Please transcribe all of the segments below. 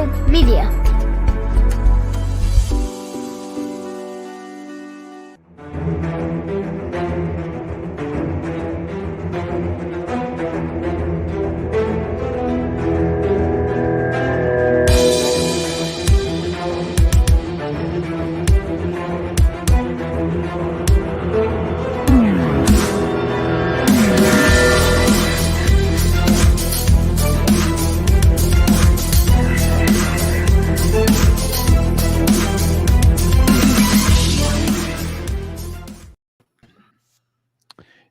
Social Media.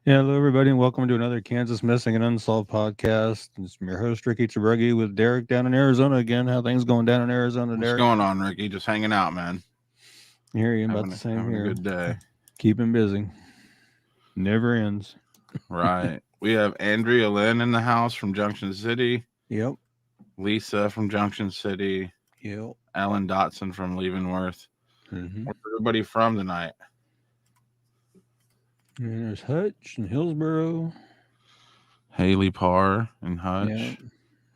Yeah, hello everybody, and welcome to another Kansas Missing and Unsolved podcast. It's your host Ricky Tabruggi with Derek down in Arizona again. How things going down in Arizona, Derek? What's going on, Ricky? Just hanging out, man. Here you about the same having here. A good day. Keeping busy. Never ends. Right. We have Andrea Lynn in the house from Junction City. Yep. Lisa from Junction City. Yep. Ellen Dotson from Leavenworth. Mm-hmm. Where's everybody from tonight? And there's Hutch and Hillsboro. Haley Parr and Hutch. Yeah.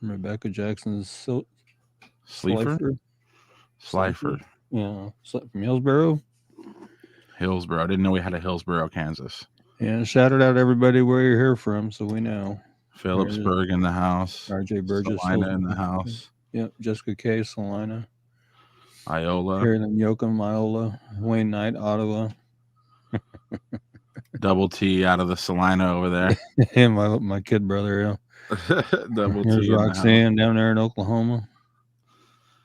Rebecca Jackson's Slifer. Yeah. From Hillsboro. Hillsboro. I didn't know we had a Hillsboro, Kansas. Yeah. Shout it out to everybody where you're here from, so we know. Phillipsburg in the house. RJ Burgess. Salina in the house. Yep. Jessica K. Salina. Iola. Carolyn Yoakum, Iola. Wayne Knight, Ottawa. Double T out of the Salina over there. Yeah, my kid brother, yeah. Double There's T. Roxanne down there in Oklahoma.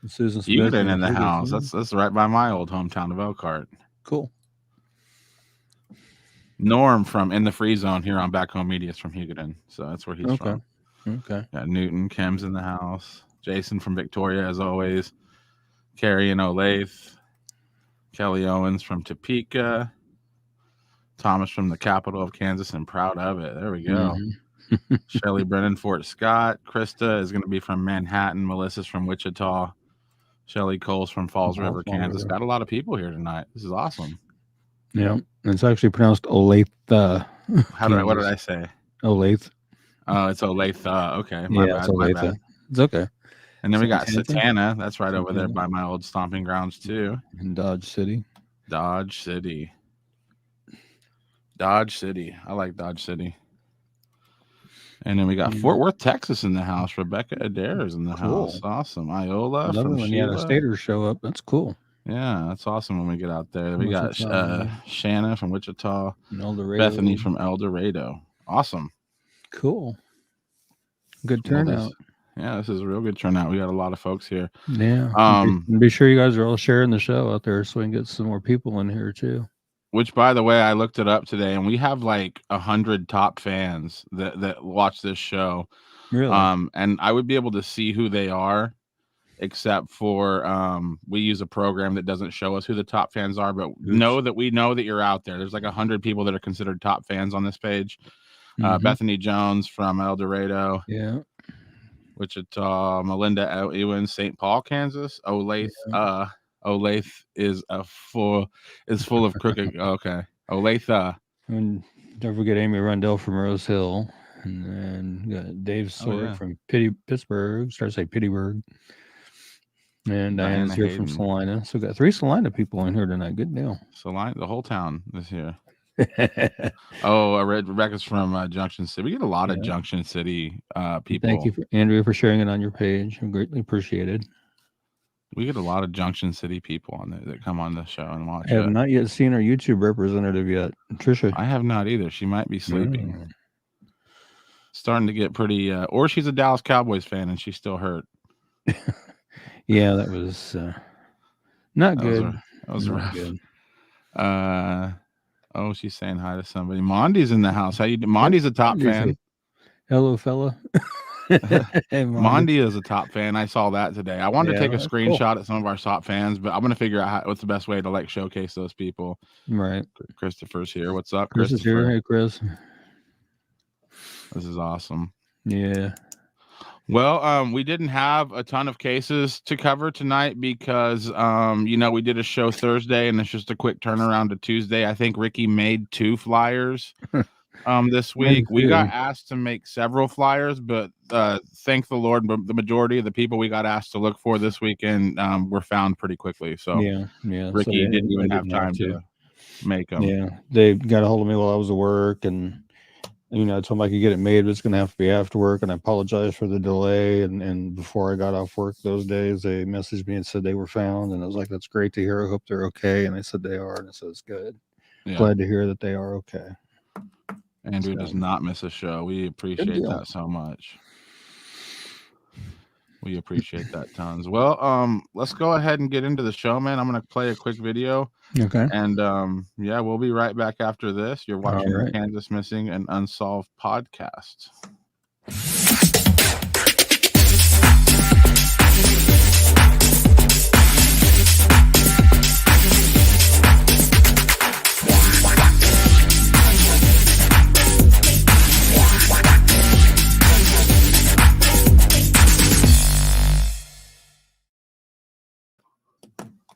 And Susan Smith. Eugene in the house. That's right by my old hometown of Elkhart. Cool. Norm from In the Free Zone here on Back Home Media is from Hugoton, so that's where he's from. Okay. Got Newton, Kim's in the house. Jason from Victoria, as always. Carrie and Olathe. Kelly Owens from Topeka. Thomas from the capital of Kansas, and proud of it. There we go. Mm-hmm. Shelly Brennan, Fort Scott. Krista is going to be from Manhattan. Melissa's from Wichita. Shelly Coles from Falls River, Kansas. Got a lot of people here tonight. This is awesome. Yeah, it's actually pronounced Olathe. What did I say? Olathe. Oh, it's Olathe. Okay. My bad. It's okay. And then we got Satana. That's right over there by my old stomping grounds, too. In Dodge City. I like Dodge City. And then we got Fort Worth, Texas in the house. Rebecca Adair is in the house. Awesome. Iola. Love when you had a stater show up. That's cool. Yeah, that's awesome when we get out there. We got Shanna from Wichita. And Bethany from El Dorado. Awesome. Cool. Good turnout. This is a real good turnout. We got a lot of folks here. Yeah. Be sure you guys are all sharing the show out there so we can get some more people in here too. Which, by the way, I looked it up today, and we have like 100 top fans that watch this show. Really? And I would be able to see who they are, except for we use a program that doesn't show us who the top fans are, but we know that you're out there. There's like 100 people that are considered top fans on this page. Bethany Jones from El Dorado. Yeah. Wichita. Melinda Ewan, St. Paul, Kansas. Olathe. Yeah. Olathe is full of crooked. Okay. Olathe. And don't forget Amy Rundell from Rose Hill. And then got Dave Sword from Pittsburgh. Start to say Pittsburgh. And Diana's here from Salina. So we got 3 Salina people in here tonight. Good deal. Salina, the whole town is here. Rebecca's from Junction City. We get a lot of Junction City people. Thank you, Andrea, for sharing it on your page. I'm greatly appreciated. We get a lot of Junction City people on there that come on the show and watch. I have not yet seen our YouTube representative yet, Trisha. I have not either. She might be sleeping. Starting to get pretty, or she's a Dallas Cowboys fan and she's still hurt. Yeah, that was not good. That was rough. Good. She's saying hi to somebody. Mondi's in the house. How you doing? Mondi's a top fan. Hello, fella. Hey, Mondi is a top fan. I saw that today. I wanted to take a screenshot at some of our top fans, but I'm going to figure out what's the best way to like showcase those people. Right. Christopher's here. What's up, Chris is here. Hey, Chris. This is awesome. Yeah. Well, we didn't have a ton of cases to cover tonight because, we did a show Thursday and it's just a quick turnaround to Tuesday. I think Ricky made 2 flyers this week. We got asked to make several flyers, but thank the Lord, the majority of the people we got asked to look for this weekend were found pretty quickly. So yeah. Ricky So didn't even have time to make them. Yeah, they got a hold of me while I was at work, and I told them I could get it made, but it's going to have to be after work. And I apologize for the delay. And before I got off work those days, they messaged me and said they were found, and I was like, "That's great to hear. I hope they're okay." And they said they are, and I said, "It's good. Glad to hear that they are okay." Andrew does not miss a show. We appreciate that so much. We appreciate that tons. Well, let's go ahead and get into the show, man. I'm going to play a quick video. Okay. And we'll be right back after this. You're watching the Kansas Missing and Unsolved podcast.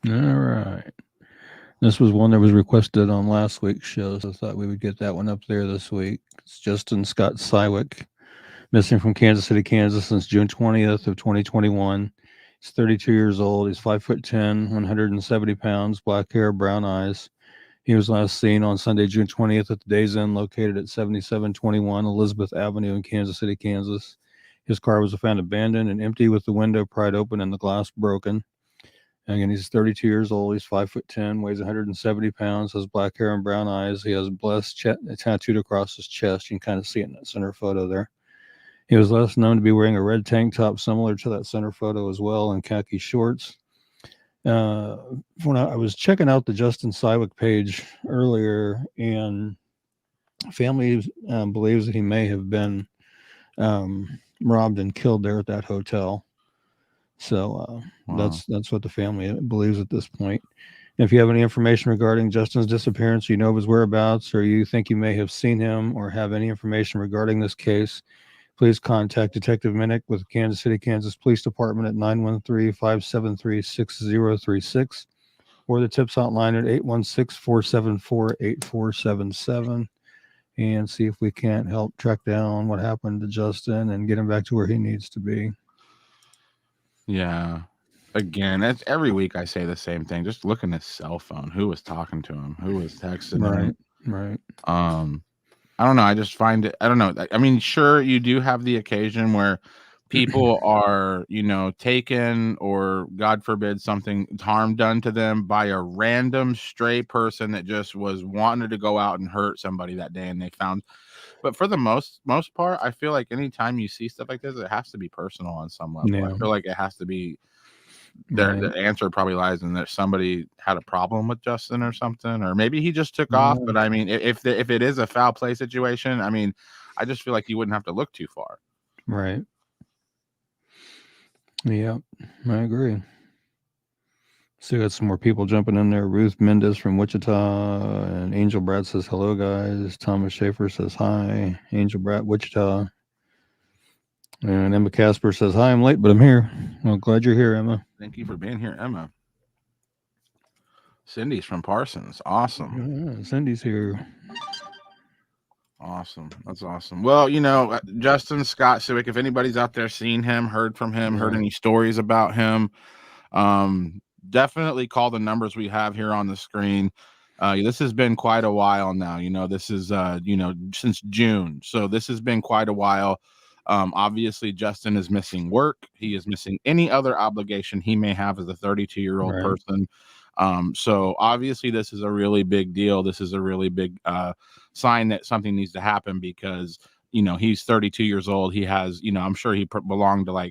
All right. This was one that was requested on last week's show, so I thought we would get that one up there this week. It's Justin Scott Siwick, missing from Kansas City, Kansas since June 20th of 2021. He's 32 years old. He's 5'10", 170 pounds, black hair, brown eyes. He was last seen on Sunday, June 20th at the Days Inn located at 7721 Elizabeth Avenue in Kansas City, Kansas. His car was found abandoned and empty with the window pried open and the glass broken. Again, he's 32 years old. He's 5'10", weighs 170 pounds, has black hair and brown eyes. He has blessed tattooed across his chest. You can kind of see it in that center photo there. He was last known to be wearing a red tank top similar to that center photo as well, and khaki shorts. When I was checking out the Justin Siwick page earlier, and family believes that he may have been robbed and killed there at that hotel. So that's what the family believes at this point. If you have any information regarding Justin's disappearance, of his whereabouts, or you think you may have seen him or have any information regarding this case, please contact Detective Minnick with Kansas City, Kansas Police Department at 913-573-6036 or the tips hotline at 816-474-8477 and see if we can't help track down what happened to Justin and get him back to where he needs to be. Yeah. Again, that's every week I say the same thing. Just look in his cell phone. Who was talking to him? Who was texting him? Right. I don't know. I just find it. I don't know. I mean, sure, you do have the occasion where people are, taken or, God forbid, something harm done to them by a random stray person that just was wanting to go out and hurt somebody that day, and they found. But for the most part, I feel like anytime you see stuff like this, it has to be personal on some level. Yeah. I feel like it has to be. The answer probably lies in that somebody had a problem with Justin or something, or maybe he just took off. But I mean, if it is a foul play situation, I mean, I just feel like you wouldn't have to look too far. Right. Yeah, I agree. So we got some more people jumping in there. Ruth Mendez from Wichita, and Angel Brat says hello, guys. Thomas Schaefer says hi. Angel Brat, Wichita. And Emma Casper says, hi, I'm late, but I'm here. Well, glad you're here, Emma. Thank you for being here, Emma. Cindy's from Parsons. Awesome. Yeah, Cindy's here. Awesome. That's awesome. Well, Justin Scott Siwick, if anybody's out there seen him, heard from him, heard any stories about him, definitely call the numbers we have here on the screen. This has been quite a while now. This is, since June. So this has been quite a while. Obviously, Justin is missing work. He is missing any other obligation he may have as a 32-year-old person. So obviously, this is a really big deal. This is a really big sign that something needs to happen because, he's 32 years old. He has, I'm sure he belonged to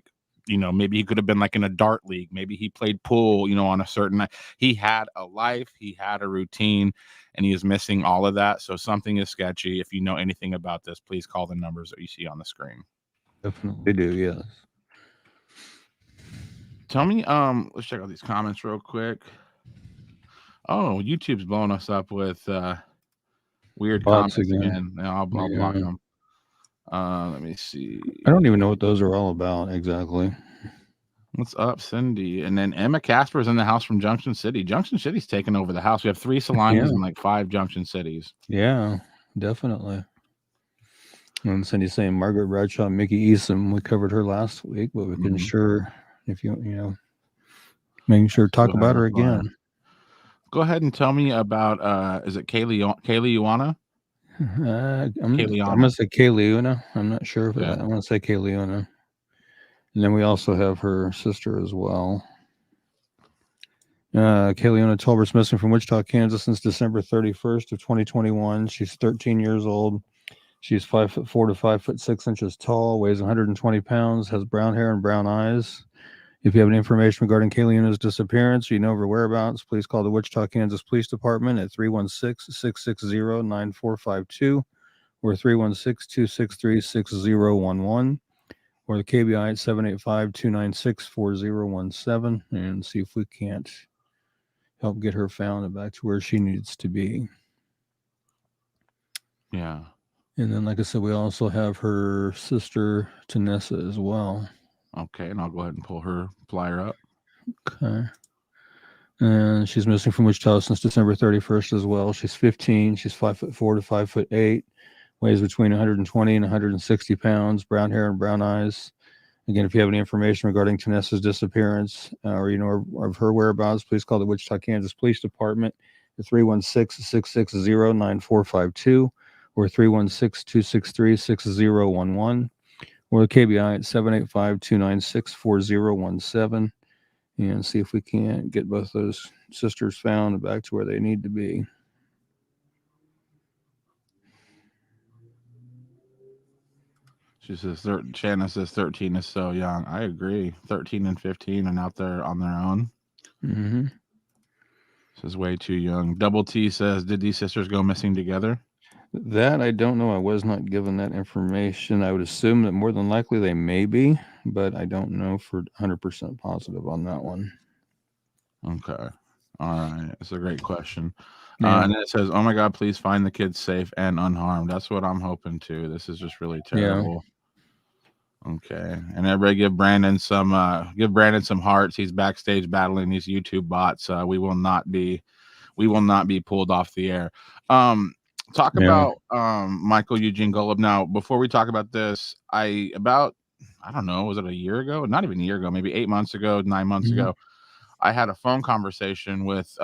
maybe he could have been in a dart league. Maybe he played pool, on a certain night. He had a life. He had a routine, and he is missing all of that. So something is sketchy. If you know anything about this, please call the numbers that you see on the screen. Definitely do, yes. Tell me, let's check out these comments real quick. Oh, YouTube's blowing us up with weird comments again. I'll block them. Let me see. I don't even know what those are all about exactly. What's up, Cindy? And then Emma Casper's in the house from Junction City. Junction City's taking over the house. We have 3 Salinas and 5 Junction Cities. Yeah, definitely. And Cindy saying Margaret Bradshaw, Mickey Isom. We covered her last week, but we can sure, if making sure talk about her again. Go ahead and tell me about is it Kaylee Ioana? I'm gonna say Kayleona. I'm not sure if I'm gonna say Kayleona. And then we also have her sister as well. Kayleona Tolbert's missing from Wichita, Kansas since December 31st of 2021. She's 13 years old. She's 5'4" to 5'6" tall, weighs 120 pounds, has brown hair and brown eyes. If you have any information regarding Kayleona's disappearance or you know her whereabouts, please call the Wichita, Kansas Police Department at 316-660-9452 or 316-263-6011 or the KBI at 785-296-4017 and see if we can't help get her found and back to where she needs to be. Yeah. And then, like I said, we also have her sister, Tanessa, as well. Okay, and I'll go ahead and pull her flyer up. Okay. And she's missing from Wichita since December 31st as well. She's 15. She's 5'4" to 5'8", weighs between 120 and 160 pounds, brown hair and brown eyes. Again, if you have any information regarding Tanessa's disappearance or you know of her whereabouts, please call the Wichita, Kansas Police Department at 316-660-9452 or 316-263-6011 or the KBI at 785-296-4017 and see if we can't get both those sisters found and back to where they need to be. She says, Shanna says 13 is so young. I agree. 13 and 15 and out there on their own. Mm-hmm. This is way too young. Double T says, did these sisters go missing together? That I don't know. I was not given that information. I would assume that more than likely they may be, but I don't know for 100% positive on that one. Okay. All right. It's a great question. Yeah. And then it says, oh my God, please find the kids safe and unharmed. That's what I'm hoping to. This is just really terrible. Yeah. Okay. And everybody give Brandon some hearts. He's backstage battling these YouTube bots. We will not be pulled off the air. Talk about Michael Eugene Golub. Now, before we talk about this, I don't know, was it a year ago? Not even a year ago, maybe 8 months ago, 9 months ago, I had a phone conversation with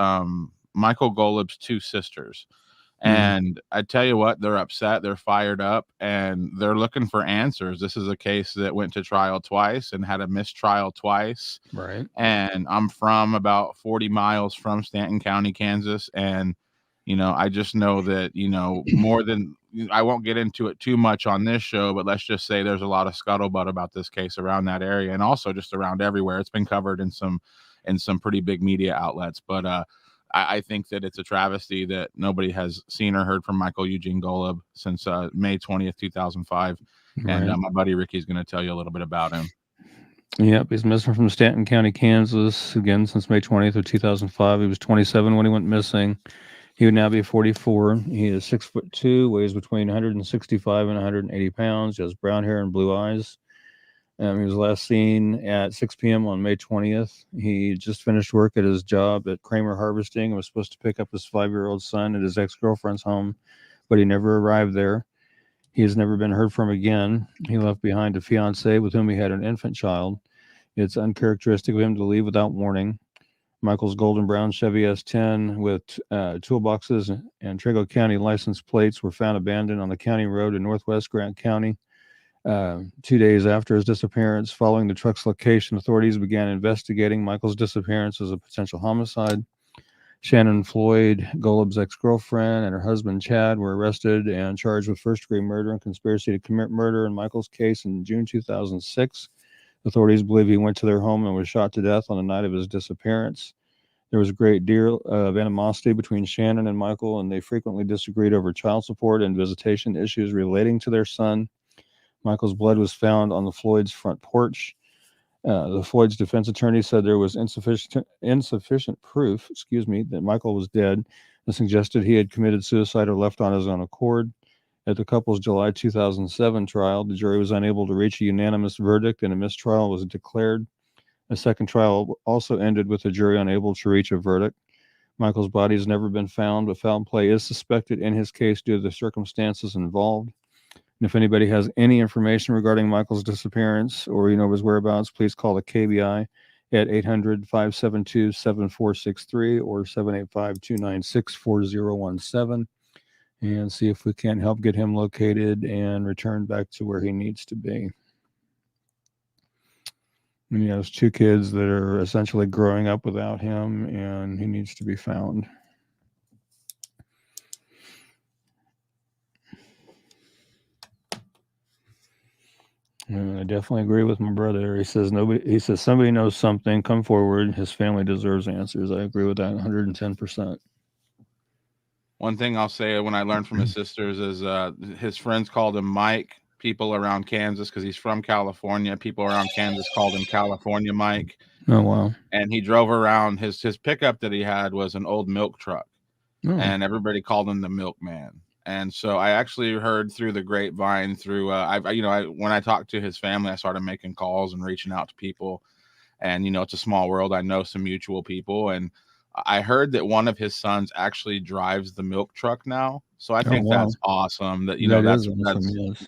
Michael Golub's two sisters. And I tell you what, they're upset, they're fired up, and they're looking for answers. This is a case that went to trial twice and had a mistrial twice. Right. And I'm from about 40 miles from Stanton County, Kansas. And, you know, I just know that, you know, more than I won't get into it too much on this show, but let's just say there's a lot of scuttlebutt about this case around that area and also just around everywhere. It's been covered in some pretty big media outlets. But I think that it's a travesty that nobody has seen or heard from Michael Eugene Golub since May 20th, 2005. Right. And my buddy Ricky's going to tell you a little bit about him. Yep, he's missing from Stanton County, Kansas, again since May 20th of 2005. He was 27 when he went missing. He would now be 44. He is 6'2", weighs between 165 and 180 pounds. He has brown hair and blue eyes. He was last seen at 6 p.m. on May 20th. He just finished work at his job at Kramer Harvesting and was supposed to pick up his 5-year-old son at his ex-girlfriend's home, but he never arrived there. He has never been heard from again. He left behind a fiancée with whom he had an infant child. It's uncharacteristic of him to leave without warning. Michael's golden brown Chevy S10 with toolboxes and Trego County license plates were found abandoned on the county road in northwest Grant County. 2 days after his disappearance, following the truck's location, authorities began investigating Michael's disappearance as a potential homicide. Shannon Floyd, Golub's ex-girlfriend, and her husband Chad were arrested and charged with first-degree murder and conspiracy to commit murder in Michael's case in June 2006. Authorities believe he went to their home and was shot to death on the night of his disappearance. There was a great deal of animosity between Shannon and Michael, and they frequently disagreed over child support and visitation issues relating to their son. Michael's blood was found on the Floyd's front porch. The Floyd's defense attorney said there was insufficient proof, that Michael was dead and suggested he had committed suicide or left on his own accord. At the couple's July 2007 trial, the jury was unable to reach a unanimous verdict and a mistrial was declared. A second trial also ended with the jury unable to reach a verdict. Michael's body has never been found, but foul play is suspected in his case due to the circumstances involved. And if anybody has any information regarding Michael's disappearance or you know his whereabouts, please call the KBI at 800-572-7463 or 785-296-4017 and see if we can't help get him located and returned back to where he needs to be. And he has 2 kids that are essentially growing up without him, and he needs to be found. And I definitely agree with my brother. He says somebody knows something. Come forward. His family deserves answers. I agree with that 110%. One thing I'll say when I learned from his sisters is his friends called him Mike. People around Kansas, because he's from California, people around Kansas called him California Mike. Oh, wow. And he drove around. His pickup that he had was an old milk truck. Oh. And everybody called him the milkman. And so I actually heard through the grapevine, through when I talked to his family, I started making calls and reaching out to people. And it's a small world. I know some mutual people, and I heard that one of his sons actually drives the milk truck now. So I think that's awesome. That that's yes.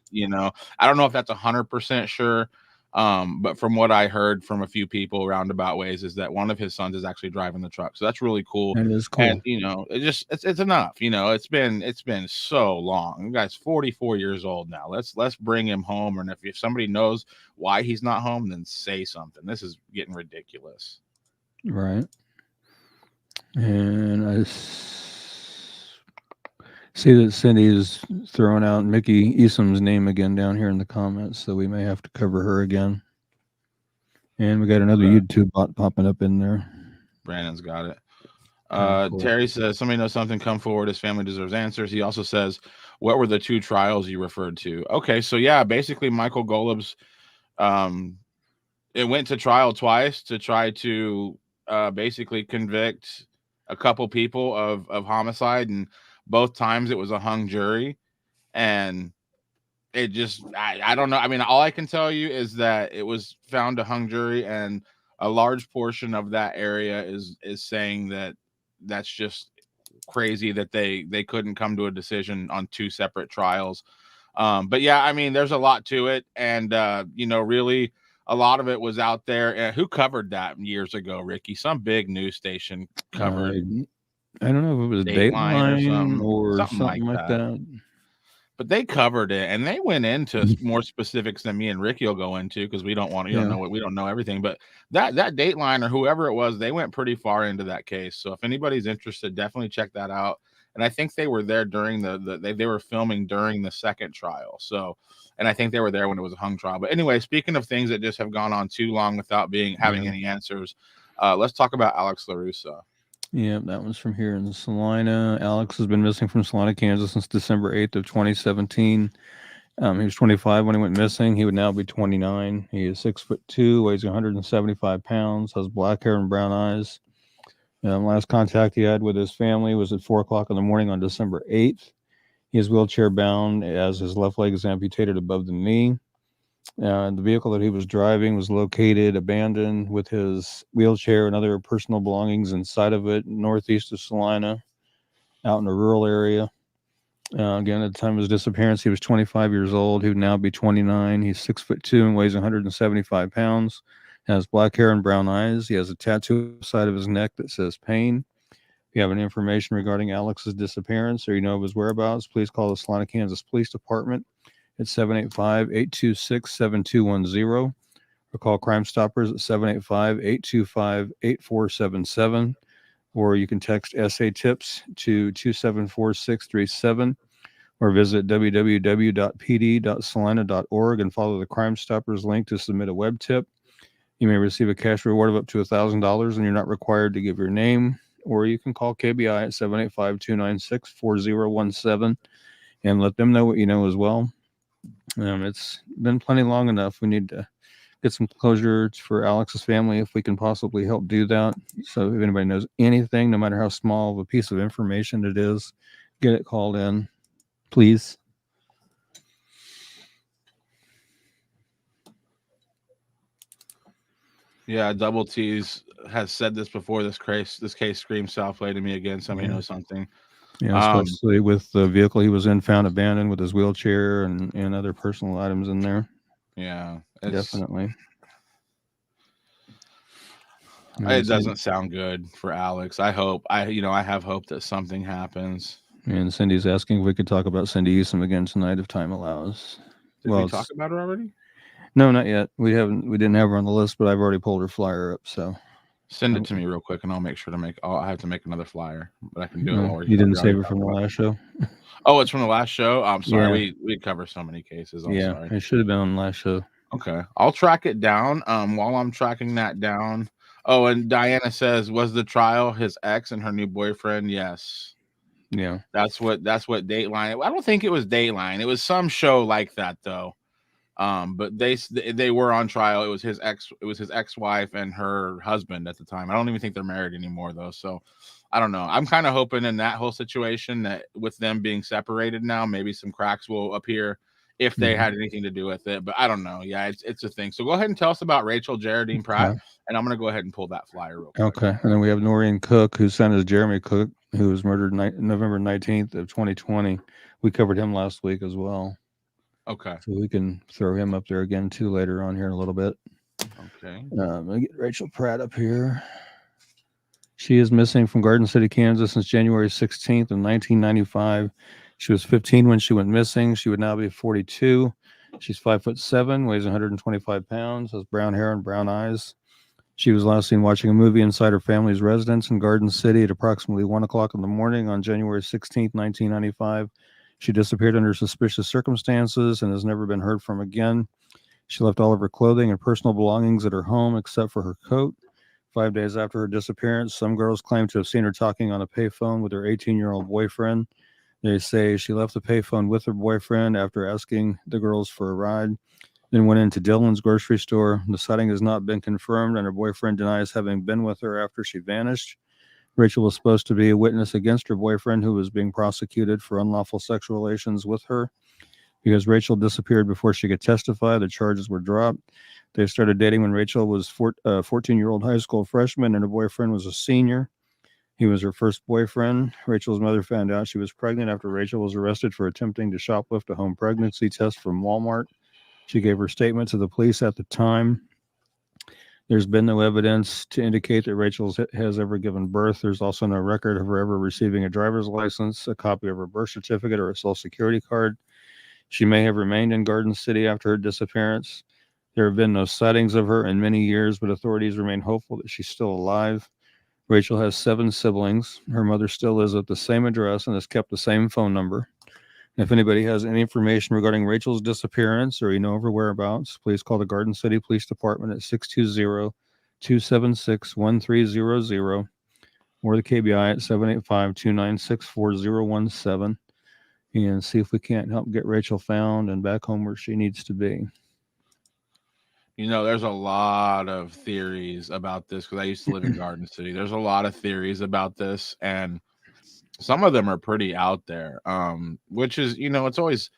I don't know if that's 100% sure. But from what I heard from a few people roundabout ways is that one of his sons is actually driving the truck. So that's really cool. That is cool. And it's enough. It's been so long. The guy's 44 years old now. Let's bring him home. And if somebody knows why he's not home, then say something. This is getting ridiculous. Right. And I see that Cindy's throwing out Mickey Isom's name again down here in the comments, so we may have to cover her again. And we got another YouTube bot popping up in there. Brandon's got it. Cool. Terry says, somebody knows something, come forward. His family deserves answers. He also says, what were the 2 trials you referred to? Okay, so yeah, basically Michael Golub's, it went to trial twice to try to basically convict a couple people of homicide, and both times it was a hung jury. And it just, I don't know. I mean, all I can tell you is that it was found a hung jury, and a large portion of that area is saying that that's just crazy that they couldn't come to a decision on 2 separate trials. But yeah, I mean, there's a lot to it, and really a lot of it was out there. Who covered that years ago, Ricky? Some big news station covered. I don't know if it was Dateline or something like that. But they covered it, and they went into more specifics than me and Ricky will go into, because we don't want to, we don't know everything. But that Dateline or whoever it was, they went pretty far into that case. So if anybody's interested, definitely check that out. And I think they were there during they were filming during the second trial. So, and I think they were there when it was a hung trial. But anyway, speaking of things that just have gone on too long without having any answers, let's talk about Alex LaRussa. Yeah, that one's from here in Salina. Alex has been missing from Salina, Kansas since December 8th of 2017. He was 25 when he went missing. He would now be 29. He is 6'2", weighs 175 pounds, has black hair and brown eyes. Last contact he had with his family was at 4 o'clock in the morning on December 8th. He is wheelchair bound as his left leg is amputated above the knee. The vehicle that he was driving was located abandoned with his wheelchair and other personal belongings inside of it, northeast of Salina, out in a rural area. Again, at the time of his disappearance, he was 25 years old. He would now be 29. He's 6'2" and weighs 175 pounds. Has black hair and brown eyes. He has a tattoo on the side of his neck that says pain. If you have any information regarding Alex's disappearance or you know of his whereabouts, please call the Salina, Kansas Police Department at 785-826-7210 or call Crime Stoppers at 785-825-8477, or you can text SA Tips to 274-637 or visit www.pd.salina.org and follow the Crime Stoppers link to submit a web tip. You may receive a cash reward of up to $1,000, and you're not required to give your name, or you can call KBI at 785-296-4017 and let them know what you know as well. It's been plenty long enough. We need to get some closure for Alex's family if we can possibly help do that. So if anybody knows anything, no matter how small of a piece of information it is, get it called in, please. Yeah, Double T's has said this before. This case screams South Lake to me again. Somebody knows something. Yeah, especially with the vehicle he was in found abandoned with his wheelchair and other personal items in there. Yeah, definitely. It doesn't sound good for Alex. I have hope that something happens. And Cindy's asking if we could talk about Cindy Isom again tonight if time allows. Did we talk about her already? No, not yet. We didn't have her on the list, but I've already pulled her flyer up. So send it to me real quick, and I'll make sure to I have to make another flyer, but I can do it while we're. You didn't save it from the last show. Oh, it's from the last show. I'm sorry. We cover so many cases. I'm sorry. It should have been on the last show. Okay, I'll track it down. While I'm tracking that down. Oh, and Diana says, was the trial his ex and her new boyfriend? Yes. Yeah. That's what Dateline. I don't think it was Dateline. It was some show like that though. But they were on trial. It was his ex-wife and her husband at the time. I don't even think they're married anymore though. So I don't know. I'm kind of hoping in that whole situation that with them being separated now, maybe some cracks will appear if they had anything to do with it. But I don't know. Yeah, it's a thing. So go ahead and tell us about Rachel Geraldine Pratt, and I'm gonna go ahead and pull that flyer real quick. Okay. And then we have Noreen Cook, whose son is Jeremy Cook, who was murdered November 19th of 2020. We covered him last week as well. Okay. So we can throw him up there again too later on here in a little bit. Okay. Let me get Rachel Pratt up here. She is missing from Garden City, Kansas since January 16th of 1995. She was 15 when she went missing. She would now be 42. She's 5'7", weighs 125 pounds, has brown hair and brown eyes. She was last seen watching a movie inside her family's residence in Garden City at approximately 1 o'clock in the morning on January 16th, 1995. She disappeared under suspicious circumstances and has never been heard from again. She left all of her clothing and personal belongings at her home except for her coat. 5 days after her disappearance, some girls claim to have seen her talking on a payphone with her 18-year-old boyfriend. They say she left the payphone with her boyfriend after asking the girls for a ride, then went into Dillon's grocery store. The sighting has not been confirmed, and her boyfriend denies having been with her after she vanished. Rachel was supposed to be a witness against her boyfriend, who was being prosecuted for unlawful sexual relations with her. Because Rachel disappeared before she could testify, the charges were dropped. They started dating when Rachel was a 14-year-old high school freshman, and her boyfriend was a senior. He was her first boyfriend. Rachel's mother found out she was pregnant after Rachel was arrested for attempting to shoplift a home pregnancy test from Walmart. She gave her statement to the police at the time. There's been no evidence to indicate that Rachel has ever given birth. There's also no record of her ever receiving a driver's license, a copy of her birth certificate, or a social security card. She may have remained in Garden City after her disappearance. There have been no sightings of her in many years, but authorities remain hopeful that she's still alive. Rachel has 7 siblings. Her mother still lives at the same address and has kept the same phone number. If anybody has any information regarding Rachel's disappearance or you know of her whereabouts, please call the Garden City Police Department at 620-276-1300 or the KBI at 785-296-4017 and see if we can't help get Rachel found and back home where she needs to be. You know, there's a lot of theories about this because I used to live in Garden City. There's a lot of theories about this, and some of them are pretty out there. Which is, you know, it's always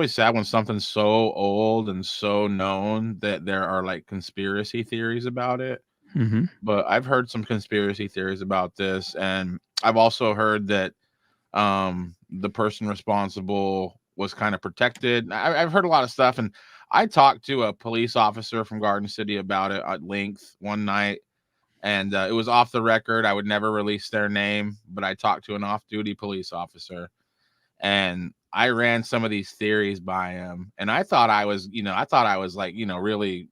sad when something's so old and so known that there are like conspiracy theories about it. Mm-hmm. But I've heard some conspiracy theories about this, and I've also heard that the person responsible was kind of protected. I've heard a lot of stuff, and I talked to a police officer from Garden City about it at length one night, and it was off the record. I would never release their name, but I talked to an off-duty police officer, and I ran some of these theories by him, and I thought I was like, you know, really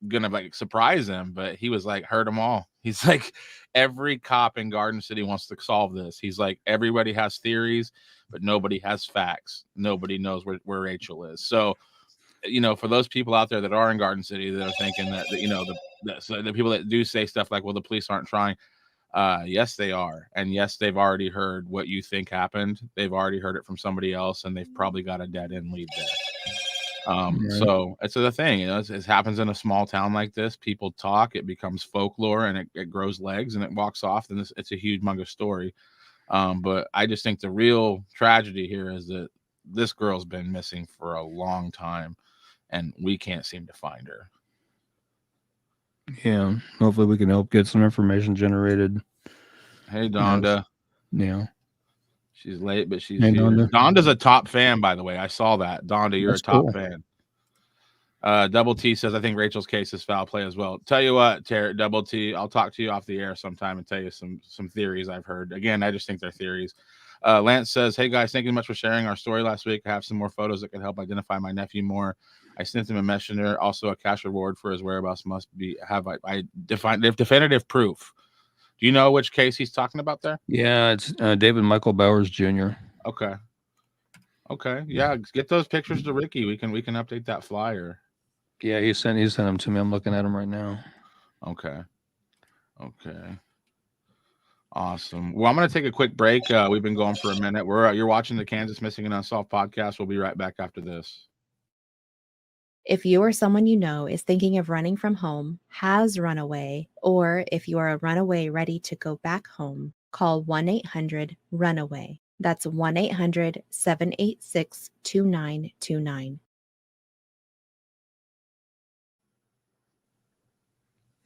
gonna like surprise him, but he was like, heard them all. He's like, every cop in Garden City wants to solve this. He's like, everybody has theories, but nobody has facts. Nobody knows where Rachel is. So, you know, for those people out there that are in Garden City that are thinking that you know, the people that do say stuff like, well, the police aren't trying. Yes, they are. And yes, they've already heard what you think happened. They've already heard it from somebody else, and they've probably got a dead end lead there. Right. So it's the thing, you know, it happens in a small town like this. People talk, it becomes folklore, and it grows legs, and it walks off. And it's a huge humongous story. But I just think the real tragedy here is that this girl's been missing for a long time, and we can't seem to find her. Yeah, hopefully we can help get some information generated. Hey, Donda. Yeah. She's late, but she's here. Donda's a top fan, by the way. I saw that. Donda, you're a top fan. Double T says, I think Rachel's case is foul play as well. Tell you what, Double T, I'll talk to you off the air sometime and tell you some theories I've heard. Again, I just think they're theories. Lance says, hey guys, thank you so mumuch for sharing our story last week. I have some more photos that can help identify my nephew more. I sent him a messenger. Also, a cash reward for his whereabouts must be definitive proof. Do you know which case he's talking about there? Yeah, it's David Michael Bowers Jr. Okay. Yeah, get those pictures to Ricky. We can update that flyer. Yeah, he sent them to me. I'm looking at them right now. Okay. Awesome. Well, I'm going to take a quick break. We've been going for a minute. You're watching the Kansas Missing and Unsolved podcast. We'll be right back after this. If you or someone you know is thinking of running from home, has run away, or if you are a runaway ready to go back home, call 1-800-RUNAWAY. That's 1-800-786-2929.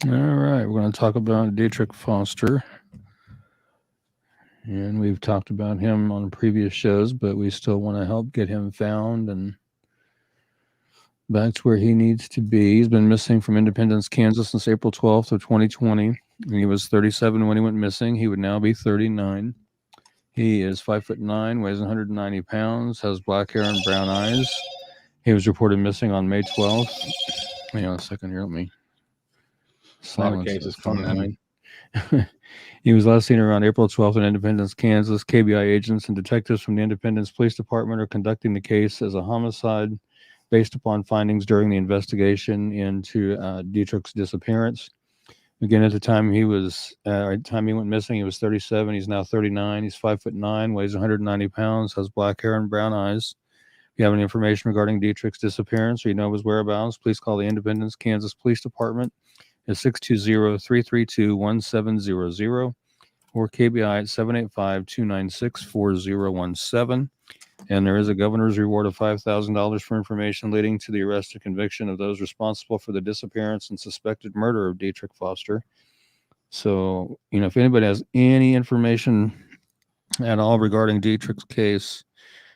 All right, we're going to talk about Dietrich Foster. And we've talked about him on previous shows, but we still want to help get him found and back to where he needs to be. He's been missing from Independence, Kansas since April 12th of 2020. He was 37 when he went missing. He would now be 39. He is 5'9", weighs 190 pounds, has black hair and brown eyes. He was reported missing on May 12th. Hang on a second here. Let me silence cases coming in. He was last seen around April 12th in Independence, Kansas. KBI agents and detectives from the Independence Police Department are conducting the case as a homicide based upon findings during the investigation into Dietrich's disappearance. Again, at the time he went missing, he was 37. He's now 39. He's 5'9", weighs 190 pounds, has black hair and brown eyes. If you have any information regarding Dietrich's disappearance or you know his whereabouts, please call the Independence, Kansas Police Department at 620-332-1700 or KBI at 785-296-4017. And there is a governor's reward of $5,000 for information leading to the arrest and conviction of those responsible for the disappearance and suspected murder of Dietrich Foster. So, if anybody has any information at all regarding Dietrich's case,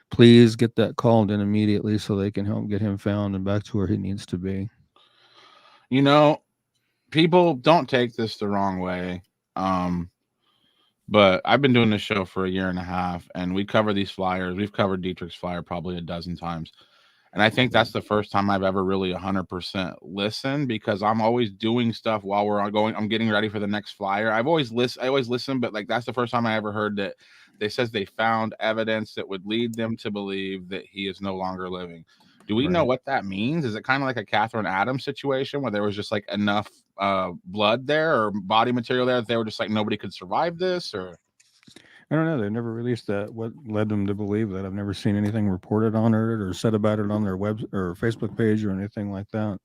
please get that called in immediately so they can help get him found and back to where he needs to be. People don't take this the wrong way. But I've been doing this show for a year and a half, and we cover these flyers. We've covered Dietrich's flyer probably a dozen times. And I think that's the first time I've ever really 100% listened, because I'm always doing stuff while I'm getting ready for the next flyer. I always listen, but that's the first time I ever heard that they says they found evidence that would lead them to believe that he is no longer living. Do we know what that means? Is it kind of like a Catherine Adams situation where there was just enough blood there or body material there that they were just nobody could survive this? Or I don't know. They've never released that. What led them to believe that? I've never seen anything reported on it or said about it on their web or Facebook page or anything like that.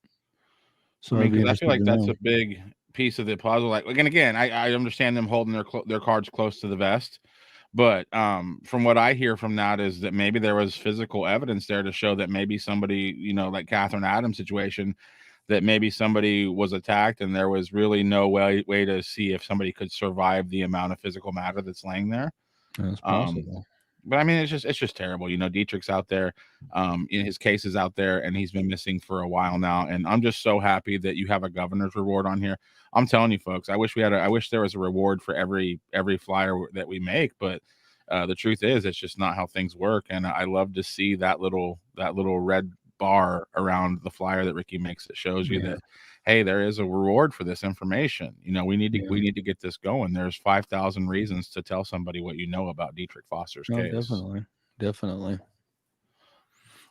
So I feel like that's a big piece of the puzzle. Again, I understand them holding their cards close to the vest. But from what I hear from that is that maybe there was physical evidence there to show that maybe somebody, like Catherine Adams situation, that maybe somebody was attacked and there was really no way to see if somebody could survive the amount of physical matter that's laying there. That's possible. But it's just terrible. Dietrich's out there, his case is out there, and he's been missing for a while now. And I'm just so happy that you have a governor's reward on here. I'm telling you, folks, I wish there was a reward for every flyer that we make, but the truth is, it's just not how things work. And I love to see that little red bar around the flyer that Ricky makes that shows you that, hey, there is a reward for this information. We need to get this going. There's 5,000 reasons to tell somebody what you know about Dietrich Foster's case. Definitely.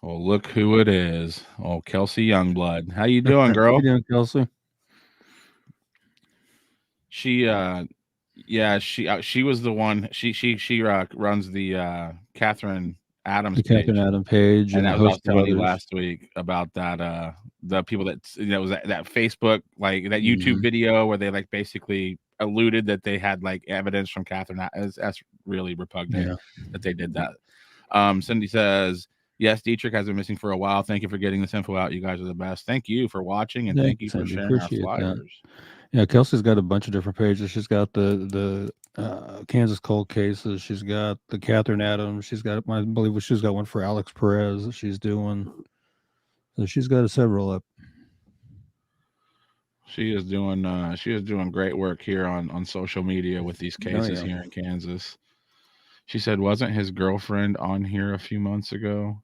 Well, look who it is. Oh, Kelsey Youngblood. How you doing, girl? How you doing, Kelsey? She was the one. She runs the Catherine Adams page. Catherine Adams page, and that was I was telling you last week about that. The people that was that Facebook, that YouTube video where they basically alluded that they had evidence from Catherine. That's really repugnant that they did that. Cindy says, yes, Dietrich has been missing for a while. Thank you for getting this info out. You guys are the best. Thank you for watching, and thank you for sharing our flyers. Yeah, Kelsey's got a bunch of different pages. She's got the Kansas cold cases. She's got the Catherine Adams. She's got, I believe, she's got one for Alex Perez that she's doing. So she's got several up. She is doing great work here on social media with these cases here in Kansas. She said, wasn't his girlfriend on here a few months ago?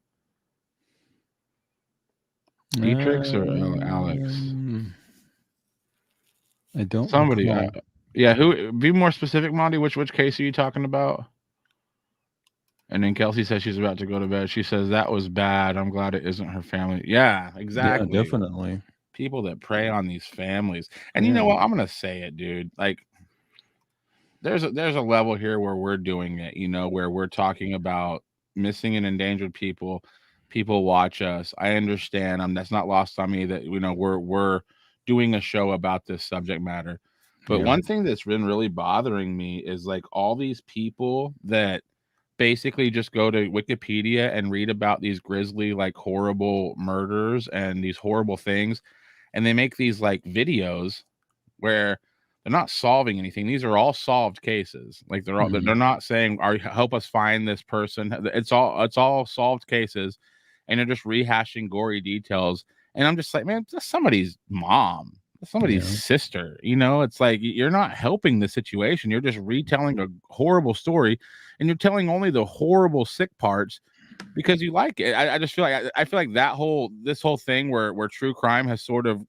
Dietrich's or Alex? I don't. Somebody. Yeah. Who? Be more specific, Monty. Which case are you talking about? And then Kelsey says she's about to go to bed. She says that was bad. I'm glad it isn't her family. Yeah, exactly. Yeah, definitely. People that prey on these families. And you know what? I'm gonna say it, dude. Like, there's a level here where we're doing it. You know, where we're talking about missing and endangered people. People watch us. I understand. That's not lost on me that we're doing a show about this subject matter. But one thing that's been really bothering me is like all these people that basically just go to Wikipedia and read about these grisly, like horrible murders and these horrible things. And they make these like videos where they're not solving anything. These are all solved cases. Like they're not saying, help us find this person. It's all solved cases. And they're just rehashing gory details. And I'm just like, man, that's somebody's mom. Somebody's sister. It's like you're not helping the situation. You're just retelling a horrible story, and you're telling only the horrible, sick parts because you like it. I just feel like I feel like this whole thing where true crime has sort of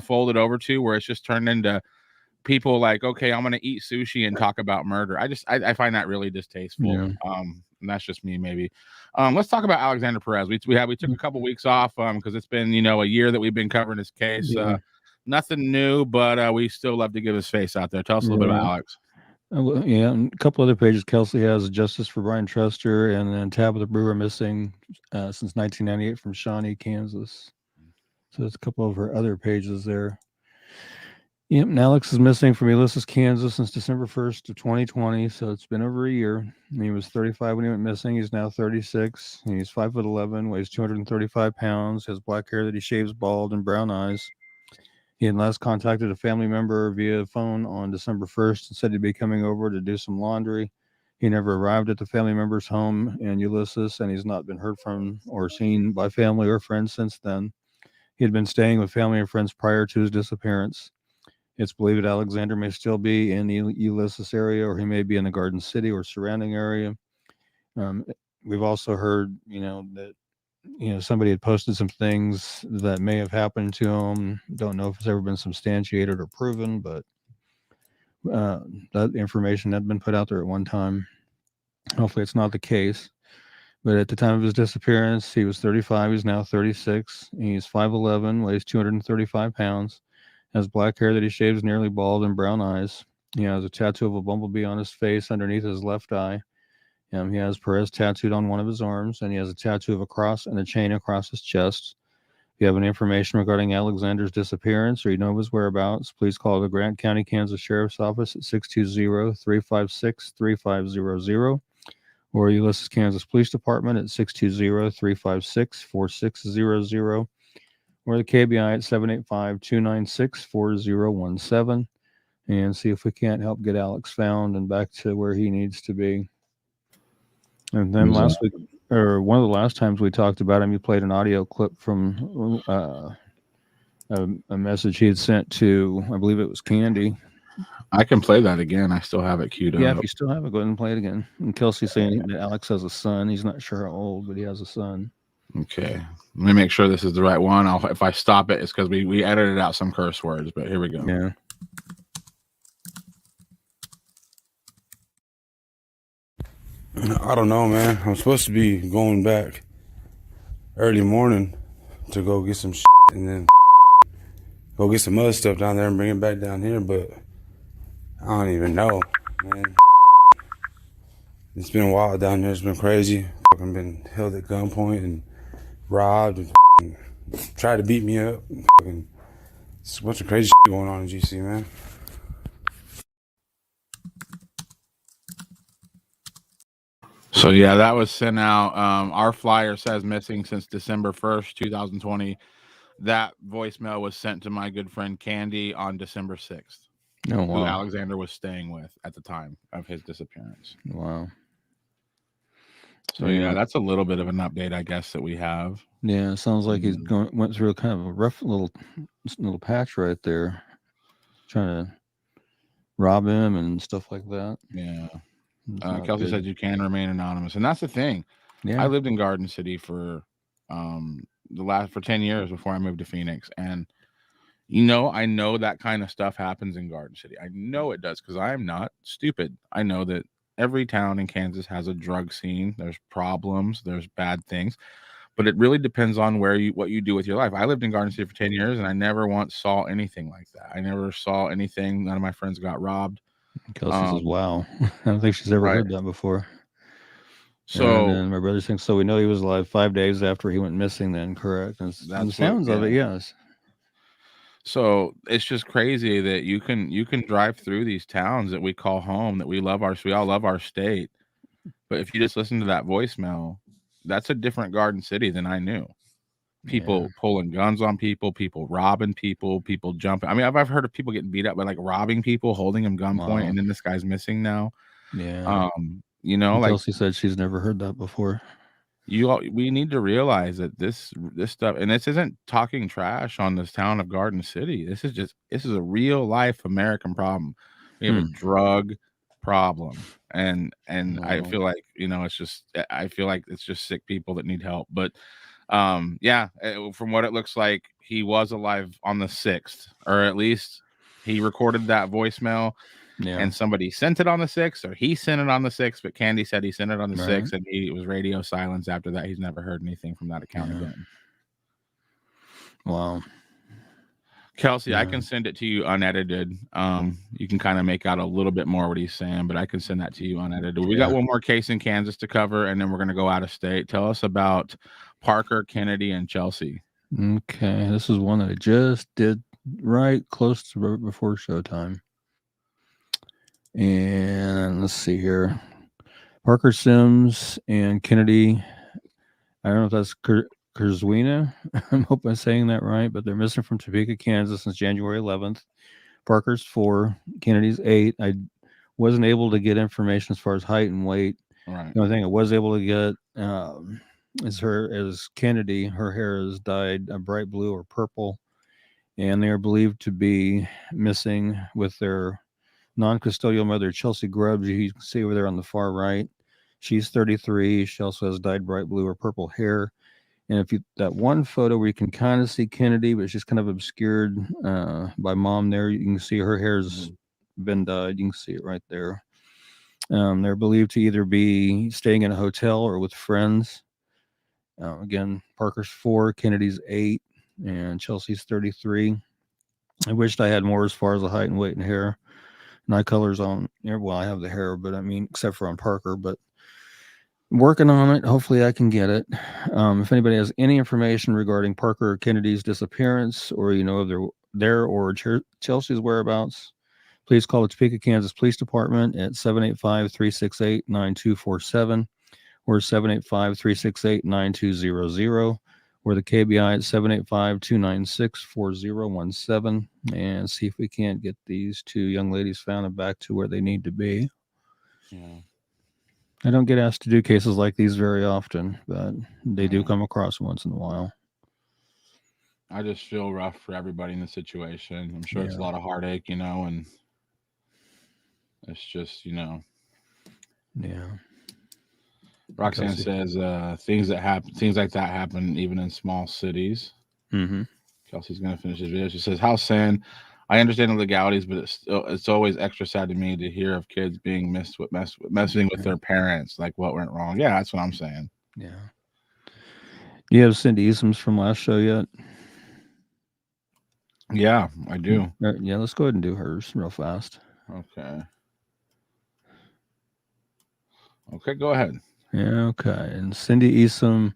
folded over to where it's just turned into people like, okay, I'm gonna eat sushi and talk about murder. I find that really distasteful. And that's just me, maybe. Let's talk about Alexander Perez. We took a couple weeks off because it's been a year that we've been covering his case. Nothing new, but we still love to give his face out there. Tell us a little bit about Alex. And a couple other pages. Kelsey has Justice for Brian Truster, and then Tabitha Brewer missing since 1998 from Shawnee, Kansas. So there's a couple of her other pages there. Yep, and Alex is missing from Ulysses, Kansas since December 1st of 2020, so it's been over a year. He was 35 when he went missing. He's now 36. He's 5'11", weighs 235 pounds, has black hair that he shaves bald and brown eyes. He had last contacted a family member via phone on December 1st and said he'd be coming over to do some laundry. He never arrived at the family member's home in Ulysses, and he's not been heard from or seen by family or friends since then. He had been staying with family and friends prior to his disappearance. It's believed that Alexander may still be in the Ulysses area, or he may be in the Garden City or surrounding area. We've also heard, that somebody had posted some things that may have happened to him. Don't know if it's ever been substantiated or proven, but that information had been put out there at one time. Hopefully it's not the case. But at the time of his disappearance, he was 35. He's now 36. He's 5'11", weighs 235 pounds, has black hair that he shaves nearly bald and brown eyes. He has a tattoo of a bumblebee on his face underneath his left eye. He has Perez tattooed on one of his arms, and he has a tattoo of a cross and a chain across his chest. If you have any information regarding Alexander's disappearance or you know his whereabouts, please call the Grant County, Kansas Sheriff's Office at 620-356-3500 or Ulysses, Kansas Police Department at 620-356-4600 or the KBI at 785-296-4017 and see if we can't help get Alex found and back to where he needs to be. And then last week, or one of the last times we talked about him, you played an audio clip from a message he had sent to, I believe it was Candy. I can play that again. I still have it queued up. Yeah, if you still have it, go ahead and play it again. And Kelsey's saying that Alex has a son. He's not sure how old, but he has a son. Okay. Let me make sure this is the right one. If I stop it, it's because we edited out some curse words, but here we go. Yeah. I don't know, man. I'm supposed to be going back early morning to go get some shit and then go get some other stuff down there and bring it back down here, but I don't even know, man. It's been wild down there. It's been crazy. I've been held at gunpoint and robbed and tried to beat me up. It's a bunch of crazy shit going on in GC, man. So, yeah, that was sent out. Our flyer says missing since December 1st, 2020. That voicemail was sent to my good friend Candy on December 6th. Oh, wow. who Alexander was staying with at the time of his disappearance. Wow. So yeah, that's a little bit of an update, I guess, that we have. Yeah, it sounds like he's went through kind of a rough little patch right there, trying to rob him and stuff like that. Yeah. Kelsey said you can remain anonymous, and that's the thing. Yeah. I lived in Garden City for 10 years before I moved to Phoenix, and I know that kind of stuff happens in Garden City. I know it does because I'm not stupid. I know that every town in Kansas has a drug scene. There's problems. There's bad things. But it really depends on what you do with your life. I lived in Garden City for 10 years, and I never once saw anything like that. I never saw anything. None of my friends got robbed. Kelsey says, wow. I don't think she's ever heard that before. So, and my brother thinks, so we know he was alive 5 days after he went missing then, correct? And the sounds of it, yes. So it's just crazy that you can drive through these towns that we call home, that we all love our state. But if you just listen to that voicemail, that's a different Garden City than I knew. People pulling guns on people robbing people jumping. I mean, I've heard of people getting beat up by like robbing people, holding them gunpoint, and then this guy's missing now. Yeah. Like Kelsey said she's never heard that before. We need to realize that this stuff, and this isn't talking trash on this town of Garden City. This is a real life American problem. We have a drug problem, and I feel like I feel like it's just sick people that need help. But from what it looks like, he was alive on the 6th, or at least he recorded that voicemail. Yeah. And somebody sent it on the 6th, or he sent it on the 6th, but Candy said he sent it on the 6th, and it was radio silence after that. He's never heard anything from that account again. Wow. Kelsey, I can send it to you unedited. You can kind of make out a little bit more what he's saying, but I can send that to you unedited. We got one more case in Kansas to cover, and then we're going to go out of state. Tell us about Parker, Kennedy, and Chelsea. Okay. This is one that I just did right close to before showtime. And let's see here. Parker Sims and Kennedy. I don't know if that's Kurzwina. I hope I'm saying that right, but they're missing from Topeka, Kansas since January 11th. Parker's 4, Kennedy's 8. I wasn't able to get information as far as height and weight. Right. The only thing I was able to get is Kennedy. Her hair is dyed a bright blue or purple, and they are believed to be missing with their non-custodial mother, Chelsea Grubbs. You can see over there on the far right. She's 33. She also has dyed bright blue or purple hair. And that one photo where you can kind of see Kennedy, but she's kind of obscured by mom there, you can see her hair's been dyed. You can see it right there. They're believed to either be staying in a hotel or with friends. Again, Parker's 4, Kennedy's 8, and Chelsea's 33. I wished I had more as far as the height and weight and hair. My colors on there. Well, I have the hair, but I mean, except for on Parker, but I'm working on it. Hopefully I can get it. If anybody has any information regarding Parker or Kennedy's disappearance, or of their or Chelsea's whereabouts, please call the Topeka, Kansas Police Department at 785-368-9247 or 785-368-9200. Or the KBI at 785-296-4017, and see if we can't get these 2 young ladies found and back to where they need to be. Yeah. I don't get asked to do cases like these very often, but they do come across once in a while. I just feel rough for everybody in the situation. I'm sure it's a lot of heartache, and it's just, Yeah. Roxanne says things like that happen even in small cities. Mm-hmm. Kelsey's gonna finish his video. She says, "How sad. I understand the legalities, but it's always extra sad to me to hear of kids being messing with their parents. Like, what went wrong?" Yeah, that's what I'm saying. Yeah. Do you have Cindy Isom's from last show yet? Yeah, I do. Yeah, let's go ahead and do hers real fast. Okay, go ahead. Yeah, okay. And Cindy Isom,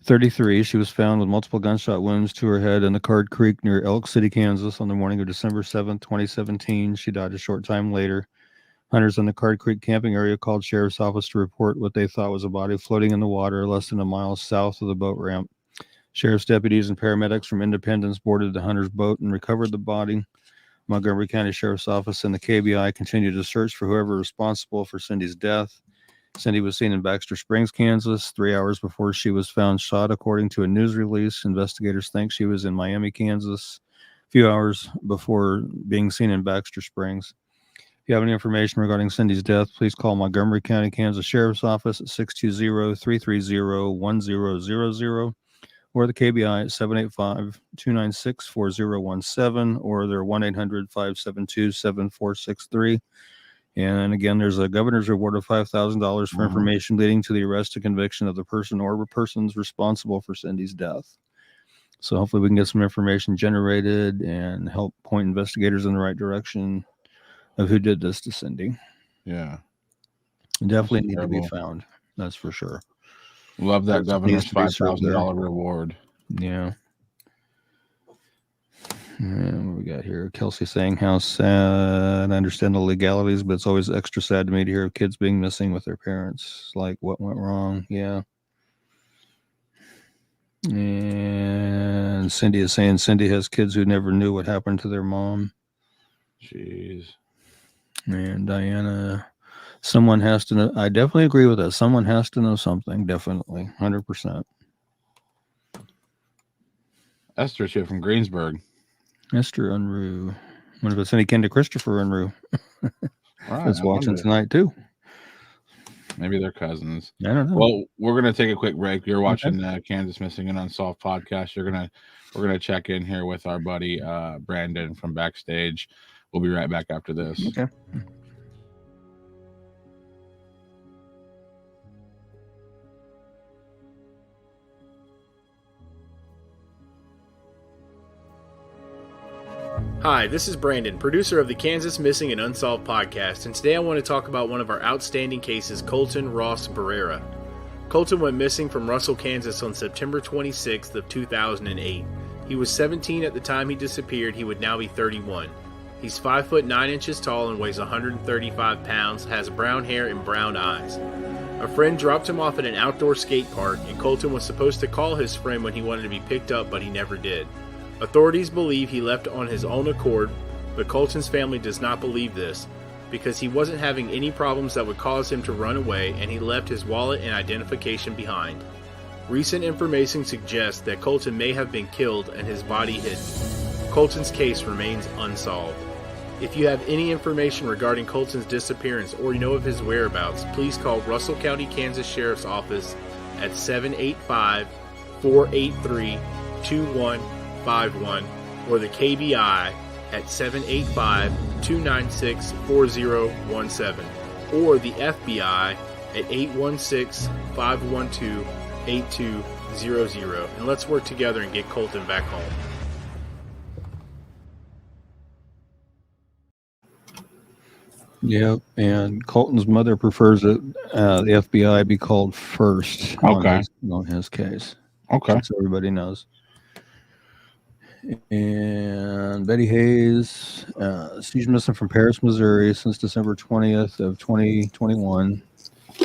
33, she was found with multiple gunshot wounds to her head in the Card Creek near Elk City, Kansas on the morning of December 7th, 2017. She died a short time later. Hunters in the Card Creek camping area called Sheriff's Office to report what they thought was a body floating in the water less than a mile south of the boat ramp. Sheriff's deputies and paramedics from Independence boarded the hunter's boat and recovered the body. Montgomery County Sheriff's Office and the KBI continue to search for whoever is responsible for Cindy's death. Cindy was seen in Baxter Springs, Kansas, 3 hours before she was found shot, according to a news release. Investigators think she was in Miami, Kansas, a few hours before being seen in Baxter Springs. If you have any information regarding Cindy's death, please call Montgomery County, Kansas Sheriff's Office at 620-330-1000 or the KBI at 785-296-4017 or their 1-800-572-7463. And again, there's a governor's reward of $5,000 for information leading to the arrest and conviction of the person or persons responsible for Cindy's death. So hopefully we can get some information generated and help point investigators in the right direction of who did this to Cindy. Yeah. Definitely need to be found. That's for sure. Love that governor's $5,000 reward. Yeah. And what we got here? Kelsey saying how sad. I understand the legalities, but it's always extra sad to me to hear of kids being missing with their parents. Like, what went wrong? Yeah. And Cindy is saying Cindy has kids who never knew what happened to their mom. Jeez. And Diana, someone has to know. I definitely agree with that. Someone has to know something. Definitely. 100%. Esther's here from Greensburg. Esther Unruh. What if it's any kin to Christopher Unruh? That's watching tonight too. Maybe they're cousins. I don't know. Well, we're gonna take a quick break. You're watching Kansas Missing and Unsolved podcast. We're gonna check in here with our buddy Brandon from backstage. We'll be right back after this. Okay. Hi, this is Brandon, producer of the Kansas Missing and Unsolved podcast, and today I want to talk about one of our outstanding cases, Colton Ross Barrera. Colton went missing from Russell, Kansas on September 26th of 2008. He was 17 at the time he disappeared. He would now be 31. He's 5 foot 9 inches tall and weighs 135 pounds, has brown hair and brown eyes. A friend dropped him off at an outdoor skate park, and Colton was supposed to call his friend when he wanted to be picked up, but he never did. Authorities believe he left on his own accord, but Colton's family does not believe this, because he wasn't having any problems that would cause him to run away, and he left his wallet and identification behind. Recent information suggests that Colton may have been killed and his body hidden. Colton's case remains unsolved. If you have any information regarding Colton's disappearance or you know of his whereabouts, please call Russell County, Kansas Sheriff's Office at 785-483-2151 or the KBI at 785-296-4017 or the FBI at 816-512-8200. And let's work together and get Colton back home. Yep, and Colton's mother prefers that the FBI be called first on his case. Okay. So everybody knows. And Betty Hayes, she's missing from Perez, Missouri since December 20th of 2021.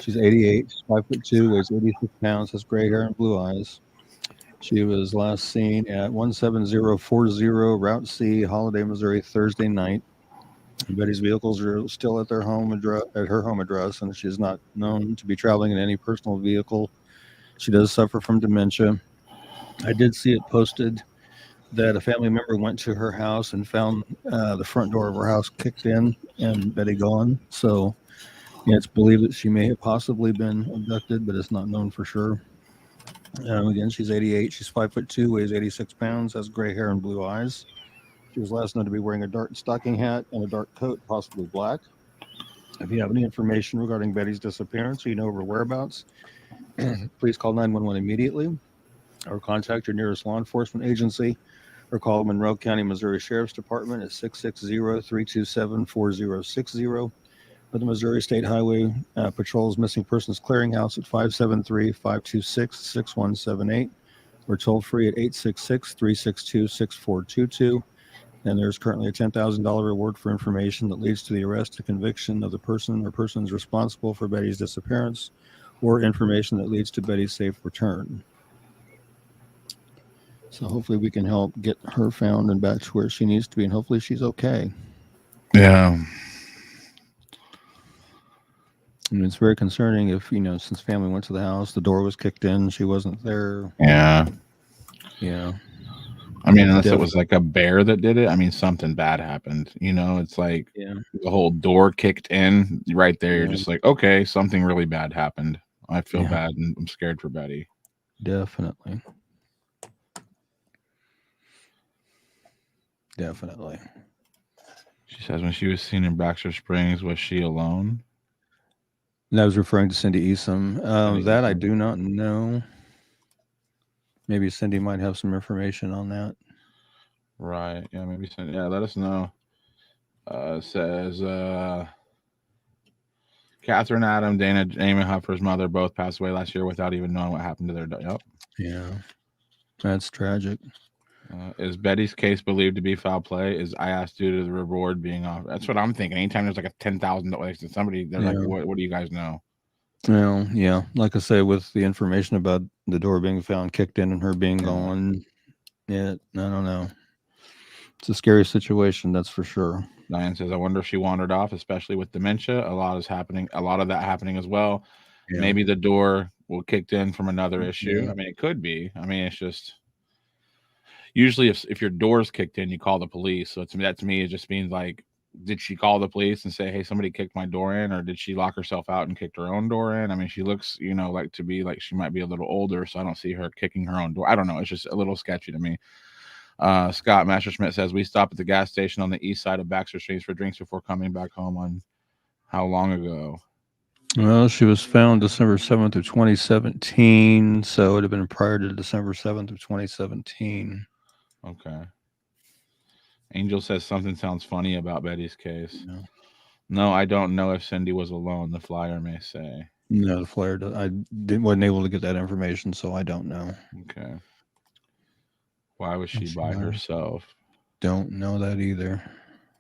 She's 88, she's 5'2", weighs 86 pounds, has gray hair and blue eyes. She was last seen at 17040 Route C, Holiday, Missouri, Thursday night. Betty's vehicles are still at her home address, and she is not known to be traveling in any personal vehicle. She does suffer from dementia. I did see it posted that a family member went to her house and found the front door of her house kicked in and Betty gone. So yeah, it's believed that she may have possibly been abducted, but it's not known for sure. Again, she's 88. She's 5'2", weighs 86 pounds, has gray hair and blue eyes. She was last known to be wearing a dark stocking hat and a dark coat, possibly black. If you have any information regarding Betty's disappearance or you know her whereabouts, please call 911 immediately or contact your nearest law enforcement agency or call Monroe County, Missouri Sheriff's Department at 660-327-4060 or the Missouri State Highway Patrol's Missing Persons Clearinghouse at 573-526-6178 or toll free at 866-362-6422. And there's currently a $10,000 reward for information that leads to the arrest and conviction of the person or persons responsible for Betty's disappearance or information that leads to Betty's safe return. So hopefully we can help get her found and back to where she needs to be, and hopefully she's okay. Yeah. And it's very concerning if, since family went to the house, the door was kicked in, she wasn't there. Yeah. Yeah. I mean, unless it was like a bear that did it, I mean, something bad happened. It's like the whole door kicked in right there. You're just like, okay, something really bad happened. I feel bad and I'm scared for Betty. Definitely. She says when she was seen in Baxter Springs, was she alone? And I was referring to Cindy Isom. That I do not know. Maybe Cindy might have some information on that. Right. Yeah, maybe Cindy. Yeah, let us know. Says Catherine Adam, Dana, Amy Huffer's mother both passed away last year without even knowing what happened to their dog. Yep. Yeah. That's tragic. Is Betty's case believed to be foul play? I asked due to the reward being off. That's what I'm thinking. Anytime there's like a $10,000, somebody, they're like, what do you guys know? Well, yeah. Like I say, with the information about the door being found kicked in and her being gone, I don't know. It's a scary situation, that's for sure. Diane says, I wonder if she wandered off, especially with dementia. A lot of that happening as well. Yeah. Maybe the door kicked in from another issue. Yeah. I mean, it could be. I mean, it's just usually if your door's kicked in, you call the police. So that to me, it just means like, did she call the police and say, hey, somebody kicked my door in, or did she lock herself out and kicked her own door in? I mean, she looks, like to be like she might be a little older, so I don't see her kicking her own door. I don't know. It's just a little sketchy to me. Scott Masterschmidt says, we stopped at the gas station on the east side of Baxter Street for drinks before coming back home. On how long ago? Well, she was found December 7th of 2017, so it would have been prior to December 7th of 2017. Okay. Angel says something sounds funny about Betty's case. No, I don't know if Cindy was alone, the flyer may say. No, the flyer, wasn't able to get that information, so I don't know. Okay. Why was she by herself? Don't know that either.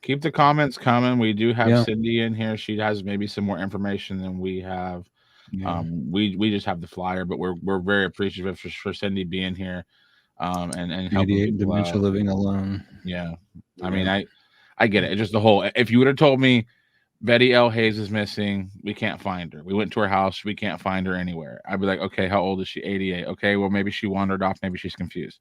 Keep the comments coming. We do have Cindy in here. She has maybe some more information than we have. Yeah. We just have the flyer, but we're very appreciative for Cindy being here. And helping dementia living alone. Yeah. I mean, I get it. It's just the whole, if you would have told me Betty L. Hayes is missing, we can't find her. We went to her house, we can't find her anywhere. I'd be like, okay, how old is she? 88. Okay, well, maybe she wandered off, maybe she's confused.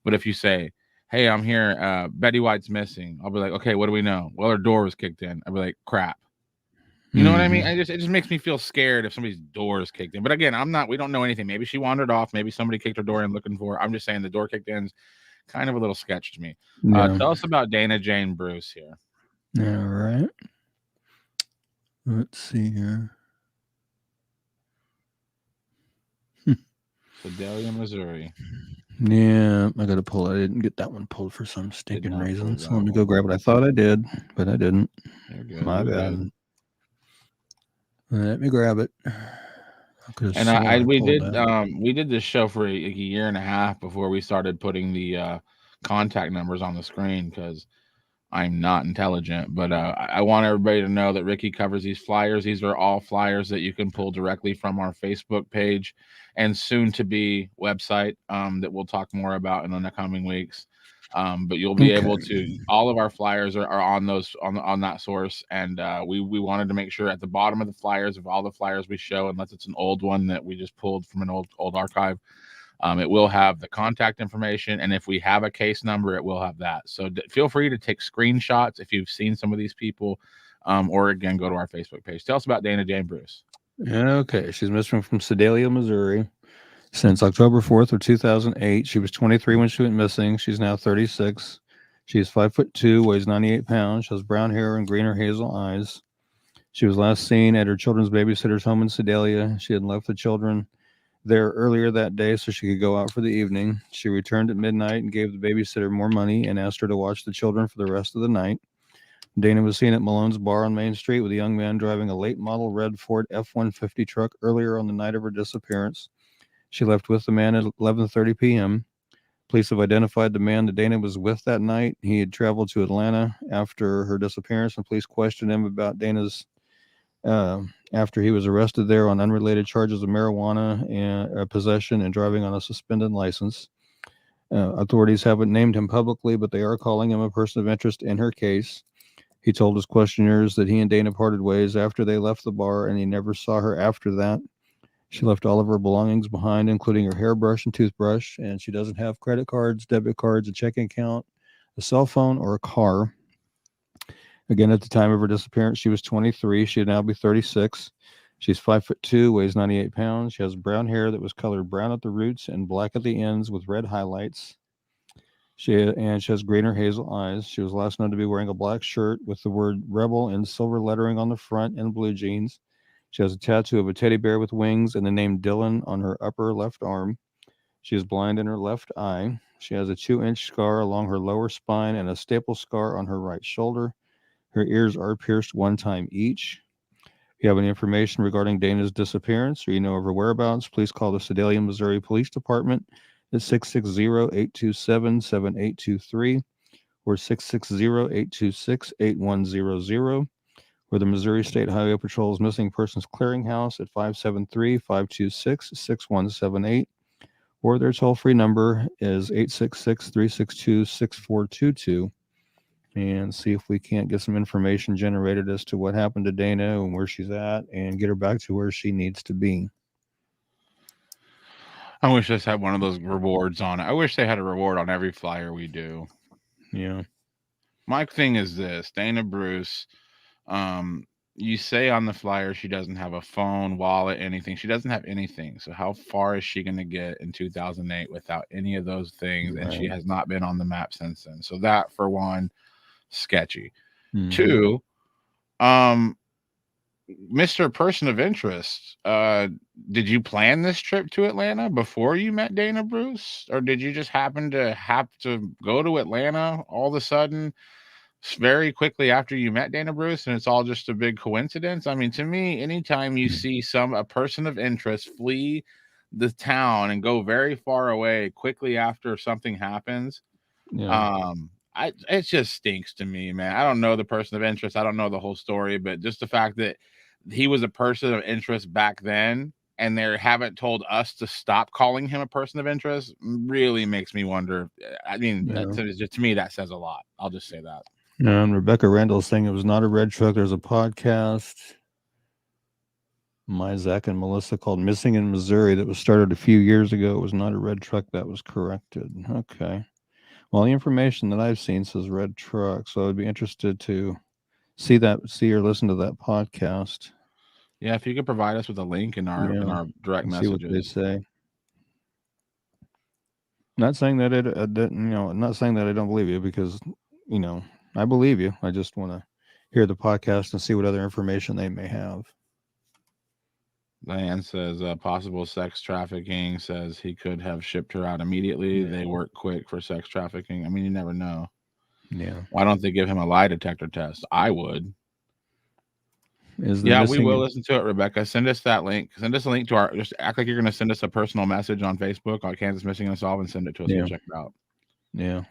But if you say, hey, I'm here, Betty White's missing, I'll be like, okay, what do we know? Well, her door was kicked in. I'd be like, crap. You know what I mean? It just makes me feel scared if somebody's door is kicked in. But again, we don't know anything. Maybe she wandered off. Maybe somebody kicked her door in looking for her. I'm just saying the door kicked in is kind of a little sketch to me. Tell us about Dana Jane Bruce here. All right. Let's see here. Sedalia, Missouri. Yeah, I got to pull it. I didn't get that one pulled for some stinking reason. So let me go grab it. I thought I did, but I didn't. My bad. Let me grab it. And we did this show for a year and a half before we started putting the contact numbers on the screen because I'm not intelligent. But I want everybody to know that Ricky covers these flyers. These are all flyers that you can pull directly from our Facebook page and soon to be website that we'll talk more about in the coming weeks. But you'll be able to, all of our flyers are on those on that source. And we wanted to make sure at the bottom of the flyers, of all the flyers we show, unless it's an old one that we just pulled from an old archive, it will have the contact information. And if we have a case number, it will have that. So feel free to take screenshots if you've seen some of these people, or again, go to our Facebook page. Tell us about Dana Jane Bruce. Okay. She's missing from Sedalia, Missouri. Since October 4th of 2008, she was 23 when she went missing. She's now 36. She is 5'2", weighs 98 pounds. She has brown hair and green or hazel eyes. She was last seen at her children's babysitter's home in Sedalia. She had left the children there earlier that day so she could go out for the evening. She returned at midnight and gave the babysitter more money and asked her to watch the children for the rest of the night. Dana was seen at Malone's Bar on Main Street with a young man driving a late model red Ford F-150 truck earlier on the night of her disappearance. She left with the man at 11:30 p.m. Police have identified the man that Dana was with that night. He had traveled to Atlanta after her disappearance, and police questioned him about Dana's after he was arrested there on unrelated charges of marijuana and possession and driving on a suspended license. Authorities haven't named him publicly, but they are calling him a person of interest in her case. He told his questioners that he and Dana parted ways after they left the bar, and he never saw her after that. She left all of her belongings behind, including her hairbrush and toothbrush, and she doesn't have credit cards, debit cards, a checking account, a cell phone, or a car. Again, at the time of her disappearance, she was 23. She'd now be 36. She's 5'2", weighs 98 pounds. She has brown hair that was colored brown at the roots and black at the ends with red highlights. She has green or hazel eyes. She was last known to be wearing a black shirt with the word Rebel in silver lettering on the front and blue jeans. She has a tattoo of a teddy bear with wings and the name Dylan on her upper left arm. She is blind in her left eye. She has a 2-inch scar along her lower spine and a staple scar on her right shoulder. Her ears are pierced 1 time each. If you have any information regarding Dana's disappearance or you know of her whereabouts, please call the Sedalia, Missouri Police Department at 660-827-7823 or 660-826-8100, or the Missouri State Highway Patrol's Missing Persons Clearinghouse at 573-526-6178, or their toll-free number is 866-362-6422. And see if we can't get some information generated as to what happened to Dana and where she's at and get her back to where she needs to be. I wish this had one of those rewards on it. I wish they had a reward on every flyer we do. Yeah. My thing is this, Dana Bruce, you say on the flyer she doesn't have a phone, wallet, anything. She doesn't have anything. So how far is she going to get in 2008 without any of those things? Right. And she has not been on the map since then. So that, for one, sketchy. Mm-hmm. 2, Mr. Person of Interest, did you plan this trip to Atlanta before you met Dana Bruce, or did you just happen to have to go to Atlanta all of a sudden very quickly after you met Dana Bruce, and it's all just a big coincidence? I mean, to me, anytime you see a person of interest flee the town and go very far away quickly after something happens, it just stinks to me, man. I don't know the person of interest. I don't know the whole story, but just the fact that he was a person of interest back then and they haven't told us to stop calling him a person of interest really makes me wonder. I mean, to me, that says a lot. I'll just say that. And Rebecca Randall's saying it was not a red truck. There's a podcast, my Zach and Melissa, called Missing in Missouri that was started a few years ago. It was not a red truck. That was corrected. Okay. Well, the information that I've seen says red truck, so I'd be interested to see or listen to that podcast. Yeah, if you could provide us with a link in our direct messages. See what they say. Not saying that not saying that I don't believe you, because I believe you. I just want to hear the podcast and see what other information they may have. Diane says possible sex trafficking, says he could have shipped her out immediately. Yeah. They work quick for sex trafficking. I mean, you never know. Yeah. Why don't they give him a lie detector test? I would. We will listen to it, Rebecca. Send us that link. Send us a link to just act like you're going to send us a personal message on Facebook on Kansas Missing Unsolved and send it to us. We'll check it out. Yeah.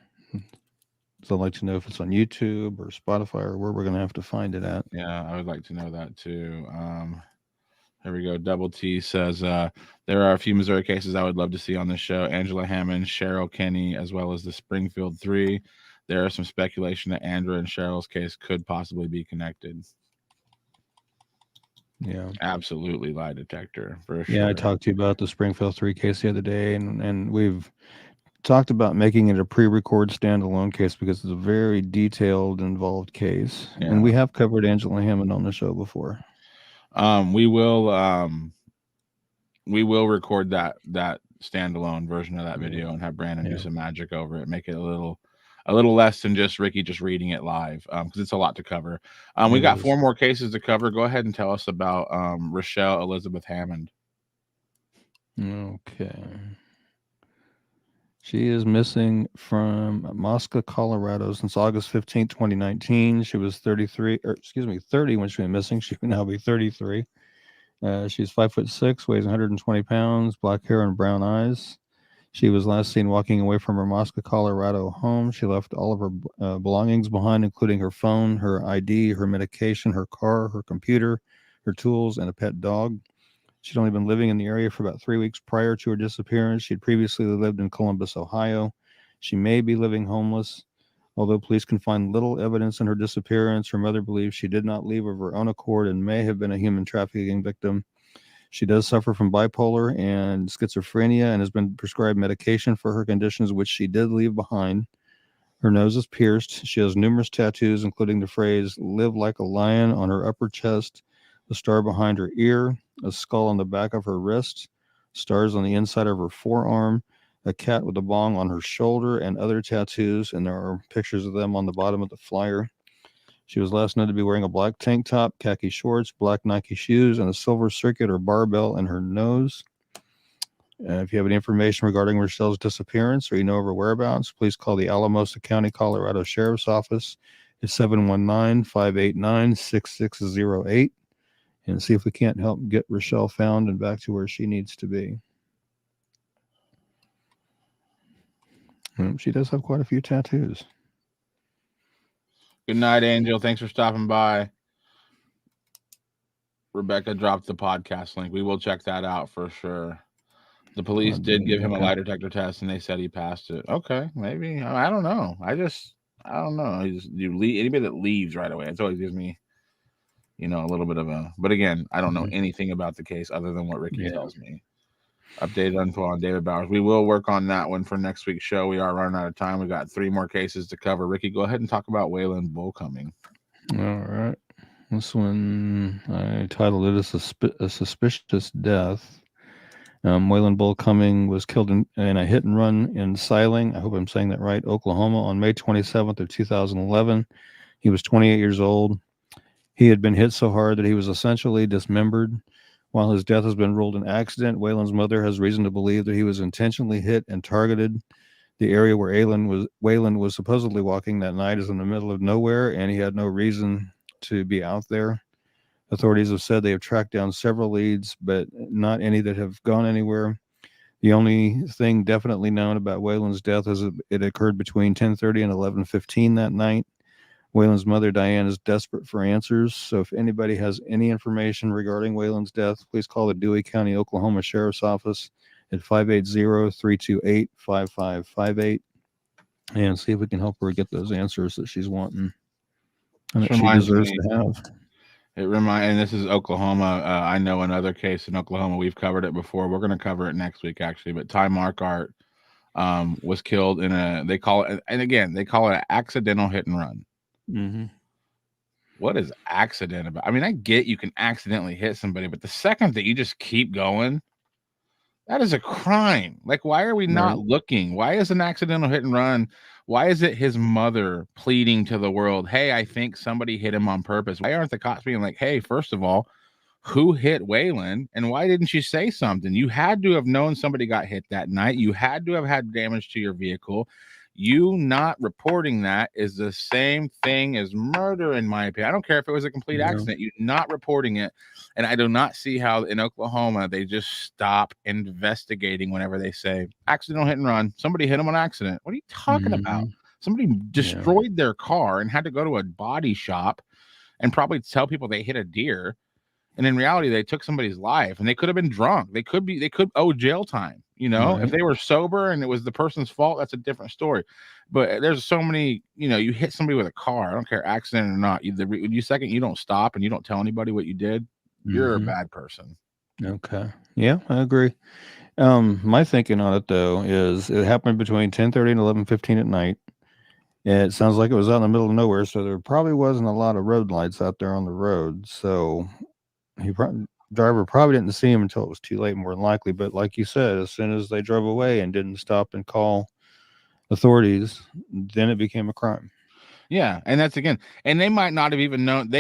So I'd like to know if it's on YouTube or Spotify or where we're going to have to find it at. Yeah, I would like to know that too. Here we go. Double T says, there are a few Missouri cases I would love to see on this show. Angela Hammond, Cheryl Kenny, as well as the Springfield 3. There is some speculation that Andrea and Cheryl's case could possibly be connected. Yeah. Absolutely lie detector, for sure. Yeah, I talked to you about the Springfield 3 case the other day, and we've talked about making it a pre-record standalone case because it's a very detailed, involved case. Yeah. And we have covered Angela Hammond on the show before. We will record that standalone version of that video and have Brandon do some magic over it, make it a little less than just Ricky just reading it live, because it's a lot to cover. We got 4 more cases to cover. Go ahead and tell us about Rochelle Elizabeth Hammond. Okay. She is missing from Moscow, Colorado since August 15, 2019. She was 30 when she went missing. She would now be 33. She's 5'6", weighs 120 pounds, black hair and brown eyes. She was last seen walking away from her Moscow, Colorado home. She left all of her belongings behind, including her phone, her ID, her medication, her car, her computer, her tools, and a pet dog. She'd only been living in the area for about 3 weeks prior to her disappearance. She'd previously lived in Columbus, Ohio. She may be living homeless. Although police can find little evidence in her disappearance, her mother believes she did not leave of her own accord and may have been a human trafficking victim. She does suffer from bipolar and schizophrenia and has been prescribed medication for her conditions, which she did leave behind. Her nose is pierced. She has numerous tattoos, including the phrase, "Live like a lion" on her upper chest, a star behind her ear, a skull on the back of her wrist, stars on the inside of her forearm, a cat with a bong on her shoulder, and other tattoos, and there are pictures of them on the bottom of the flyer. She was last known to be wearing a black tank top, khaki shorts, black Nike shoes, and a silver circular barbell in her nose. If you have any information regarding Rochelle's disappearance or you know of her whereabouts, please call the Alamosa County, Colorado Sheriff's Office at 719-589-6608 and see if we can't help get Rochelle found and back to where she needs to be. She does have quite a few tattoos. Good night, Angel. Thanks for stopping by. Rebecca dropped the podcast link. We will check that out for sure. The police did give him a lie detector test, and they said he passed it. Okay, maybe. I don't know. I don't know. Anybody that leaves right away, it always gives me, a little bit of a. But again, I don't know anything about the case other than what Ricky tells me. Updated info on David Bowers. We will work on that one for next week's show. We are running out of time. We got 3 more cases to cover. Ricky, go ahead and talk about Wayland Bull Cummings. All right. This one, I titled it a Suspicious Death. Wayland Bull Cummings was killed in a hit and run in Siwick, I hope I'm saying that right, Oklahoma, on May 27th of 2011. He was 28 years old. He had been hit so hard that he was essentially dismembered. While his death has been ruled an accident, Wayland's mother has reason to believe that he was intentionally hit and targeted. The area where Wayland was supposedly walking that night is in the middle of nowhere, and he had no reason to be out there. Authorities have said they have tracked down several leads, but not any that have gone anywhere. The only thing definitely known about Wayland's death is it occurred between 10:30 and 11:15 that night. Wayland's mother, Diane, is desperate for answers. So if anybody has any information regarding Wayland's death, please call the Dewey County, Oklahoma Sheriff's Office at 580-328-5558 and see if we can help her get those answers that she's wanting and that she deserves to have. And this is Oklahoma. I know another case in Oklahoma. We've covered it before. We're going to cover it next week, actually. But Ty Marquardt was killed in they call it an accidental hit and run. Mm-hmm. What is accident about? I mean, I get you can accidentally hit somebody, but the second that you just keep going, that is a crime. Like, why are we not looking? Why is an accidental hit and run? Why is it his mother pleading to the world, hey, I think somebody hit him on purpose? Why aren't the cops being like, hey, first of all, who hit Wayland? And why didn't you say something? You had to have known somebody got hit that night. You had to have had damage to your vehicle. You not reporting that is the same thing as murder, in my opinion. I don't care if it was a complete accident. You not reporting it. And I do not see how in Oklahoma they just stop investigating whenever they say accidental hit and run. Somebody hit them on accident. What are you talking about? Somebody destroyed their car and had to go to a body shop and probably tell people they hit a deer. And in reality, they took somebody's life, and they could have been drunk. They could owe jail time. If they were sober and it was the person's fault, that's a different story. But there's so many, you hit somebody with a car. I don't care, accident or not. You don't stop and you don't tell anybody what you did. You're a bad person. Okay. Yeah, I agree. My thinking on it, though, is it happened between 10:30 and 11:15 at night. And it sounds like it was out in the middle of nowhere, so there probably wasn't a lot of road lights out there on the road. So driver probably didn't see him until it was too late, more than likely. But like you said, as soon as they drove away and didn't stop and call authorities, then it became a crime. Yeah, and that's again, and they might not have even known.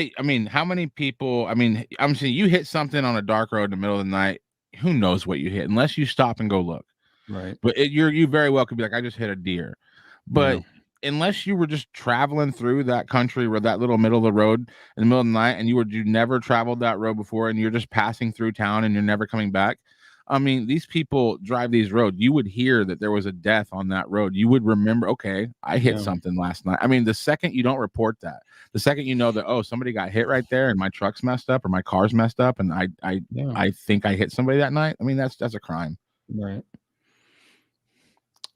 How many people? I'm saying you hit something on a dark road in the middle of the night. Who knows what you hit unless you stop and go look. Right. But you very well could be like, I just hit a deer. But unless you were just traveling through that country or that little middle of the road in the middle of the night, and you never traveled that road before, and you're just passing through town and you're never coming back. These people drive these roads. You would hear that there was a death on that road. You would remember, okay, I hit something last night. The second you don't report that, the second you know that, somebody got hit right there and my truck's messed up or my car's messed up and I think I hit somebody that night. That's a crime. Right.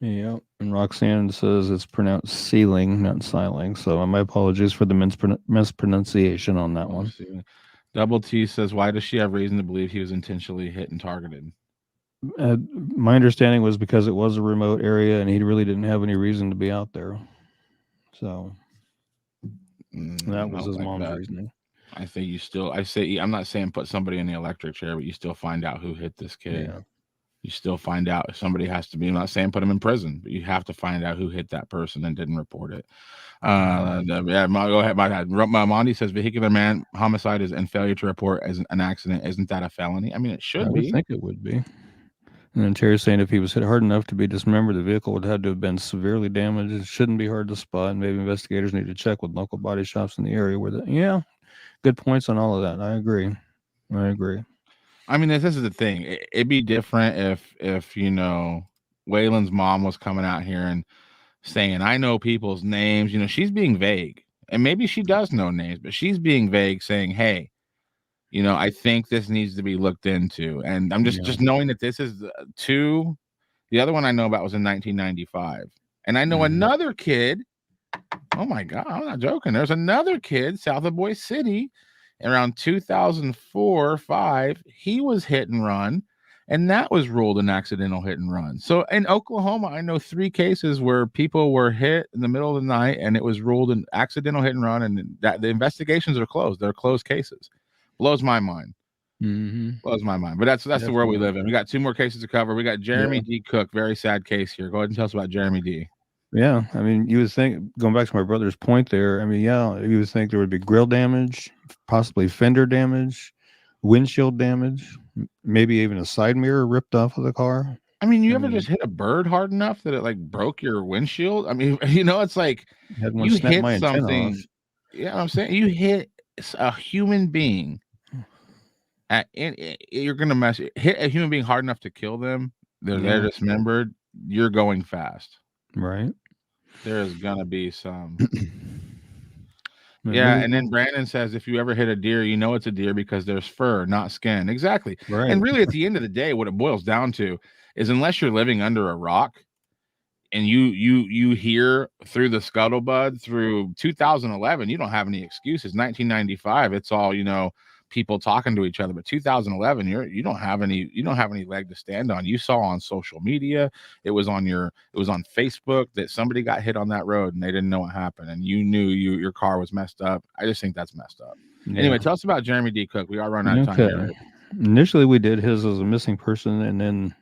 Yeah, and Roxanne says it's pronounced ceiling, not siling. So my apologies for the mispronunciation on that one. Double T says, why does she have reason to believe he was intentionally hit and targeted? My understanding was because it was a remote area and he really didn't have any reason to be out there. So that was his mom's reasoning. I think I'm not saying put somebody in the electric chair, but you still find out who hit this kid. Yeah. You still find out if somebody has to be. I'm not saying put them in prison, but you have to find out who hit that person and didn't report it. Go ahead. Mondi says vehicular homicide and failure to report as an accident. Isn't that a felony? I mean, it should be. I think it would be. And then Terry's saying if he was hit hard enough to be dismembered, the vehicle would have to have been severely damaged. It shouldn't be hard to spot. And maybe investigators need to check with local body shops in the area yeah, good points on all of that. I agree. I mean, this is the thing. It'd be different if Wayland's mom was coming out here and saying, I know people's names. She's being vague. And maybe she does know names, but she's being vague, saying, hey, I think this needs to be looked into. And I'm just knowing that this is the other one I know about was in 1995. And I know another kid. Oh my God, I'm not joking. There's another kid south of Boise City around 2004 or 5. He was hit and run, and that was ruled an accidental hit and run. So in Oklahoma, I know 3 cases where people were hit in the middle of the night and it was ruled an accidental hit and run, and that the investigations are closed. They're closed cases. Blows my mind. Blows my mind. But that's the world we live in. We got 2 more cases to cover. We got Jeremy D. Cook. Very sad case here. Go ahead and tell us about Jeremy D. Yeah, I mean, you would think, going back to my brother's point there, I mean, yeah, you would think there would be grill damage, possibly fender damage, windshield damage, maybe even a side mirror ripped off of the car. I mean, you ever just hit a bird hard enough that it like broke your windshield? I mean, it's like you hit something. Yeah, I'm saying you hit a human being. You're gonna hit a human being hard enough to kill them. They're dismembered. You're going fast. Right. There's gonna be some. Yeah, and then Brandon says if you ever hit a deer, you know it's a deer because there's fur, not skin. Exactly. Right. And really, at the end of the day, what it boils down to is unless you're living under a rock and you hear through the scuttlebutt through 2011, you don't have any excuses. 1995, it's all people talking to each other, but 2011 you don't have any leg to stand on. You saw on social media, it was on Facebook that somebody got hit on that road and they didn't know what happened, and you knew your car was messed up. I just think that's messed up. Anyway, tell us about Jeremy D. Cook. We are running out of time here. Initially we did his as a missing person, and then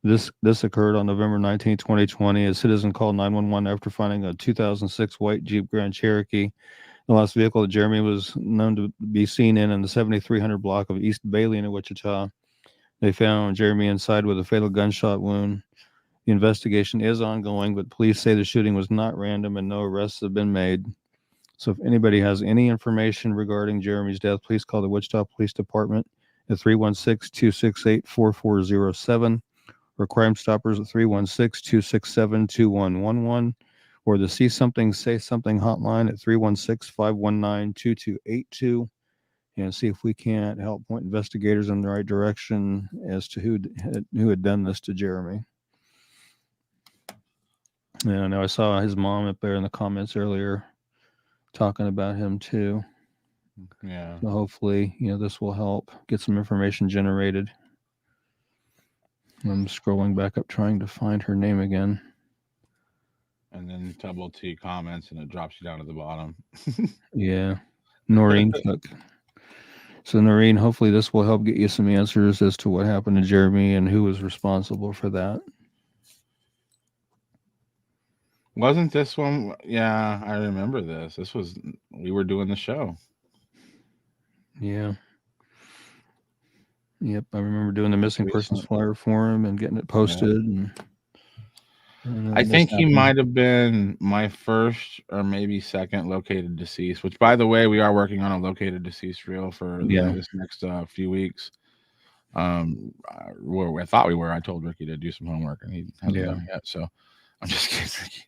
this occurred on November 19, 2020. A citizen called 911 after finding a 2006 white Jeep Grand Cherokee. The last vehicle that Jeremy was known to be seen in the 7300 block of East Bailey in Wichita. They found Jeremy inside with a fatal gunshot wound. The investigation is ongoing, but police say the shooting was not random and no arrests have been made. So if anybody has any information regarding Jeremy's death, please call the Wichita Police Department at 316-268-4407 or Crime Stoppers at 316-267-2111. or the See Something, Say Something hotline at 316-519-2282 and see if we can't help point investigators in the right direction as to who had done this to Jeremy. And I know I saw his mom up there in the comments earlier talking about him too. Yeah. So hopefully, this will help get some information generated. I'm scrolling back up trying to find her name again. And then Double T comments and it drops you down to the bottom. Yeah. Noreen Cook. So Noreen, hopefully this will help get you some answers as to what happened to Jeremy and who was responsible for that. Wasn't this one? Yeah, I remember this. We were doing the show. Yeah. Yep. I remember doing the missing persons flyer for him and getting it posted. Yeah. I think he might have been my first or maybe second located deceased, which, by the way, we are working on a located deceased reel for this next few weeks. Where I thought we were. I told Ricky to do some homework, and he hasn't done it yet. So I'm just kidding, Ricky.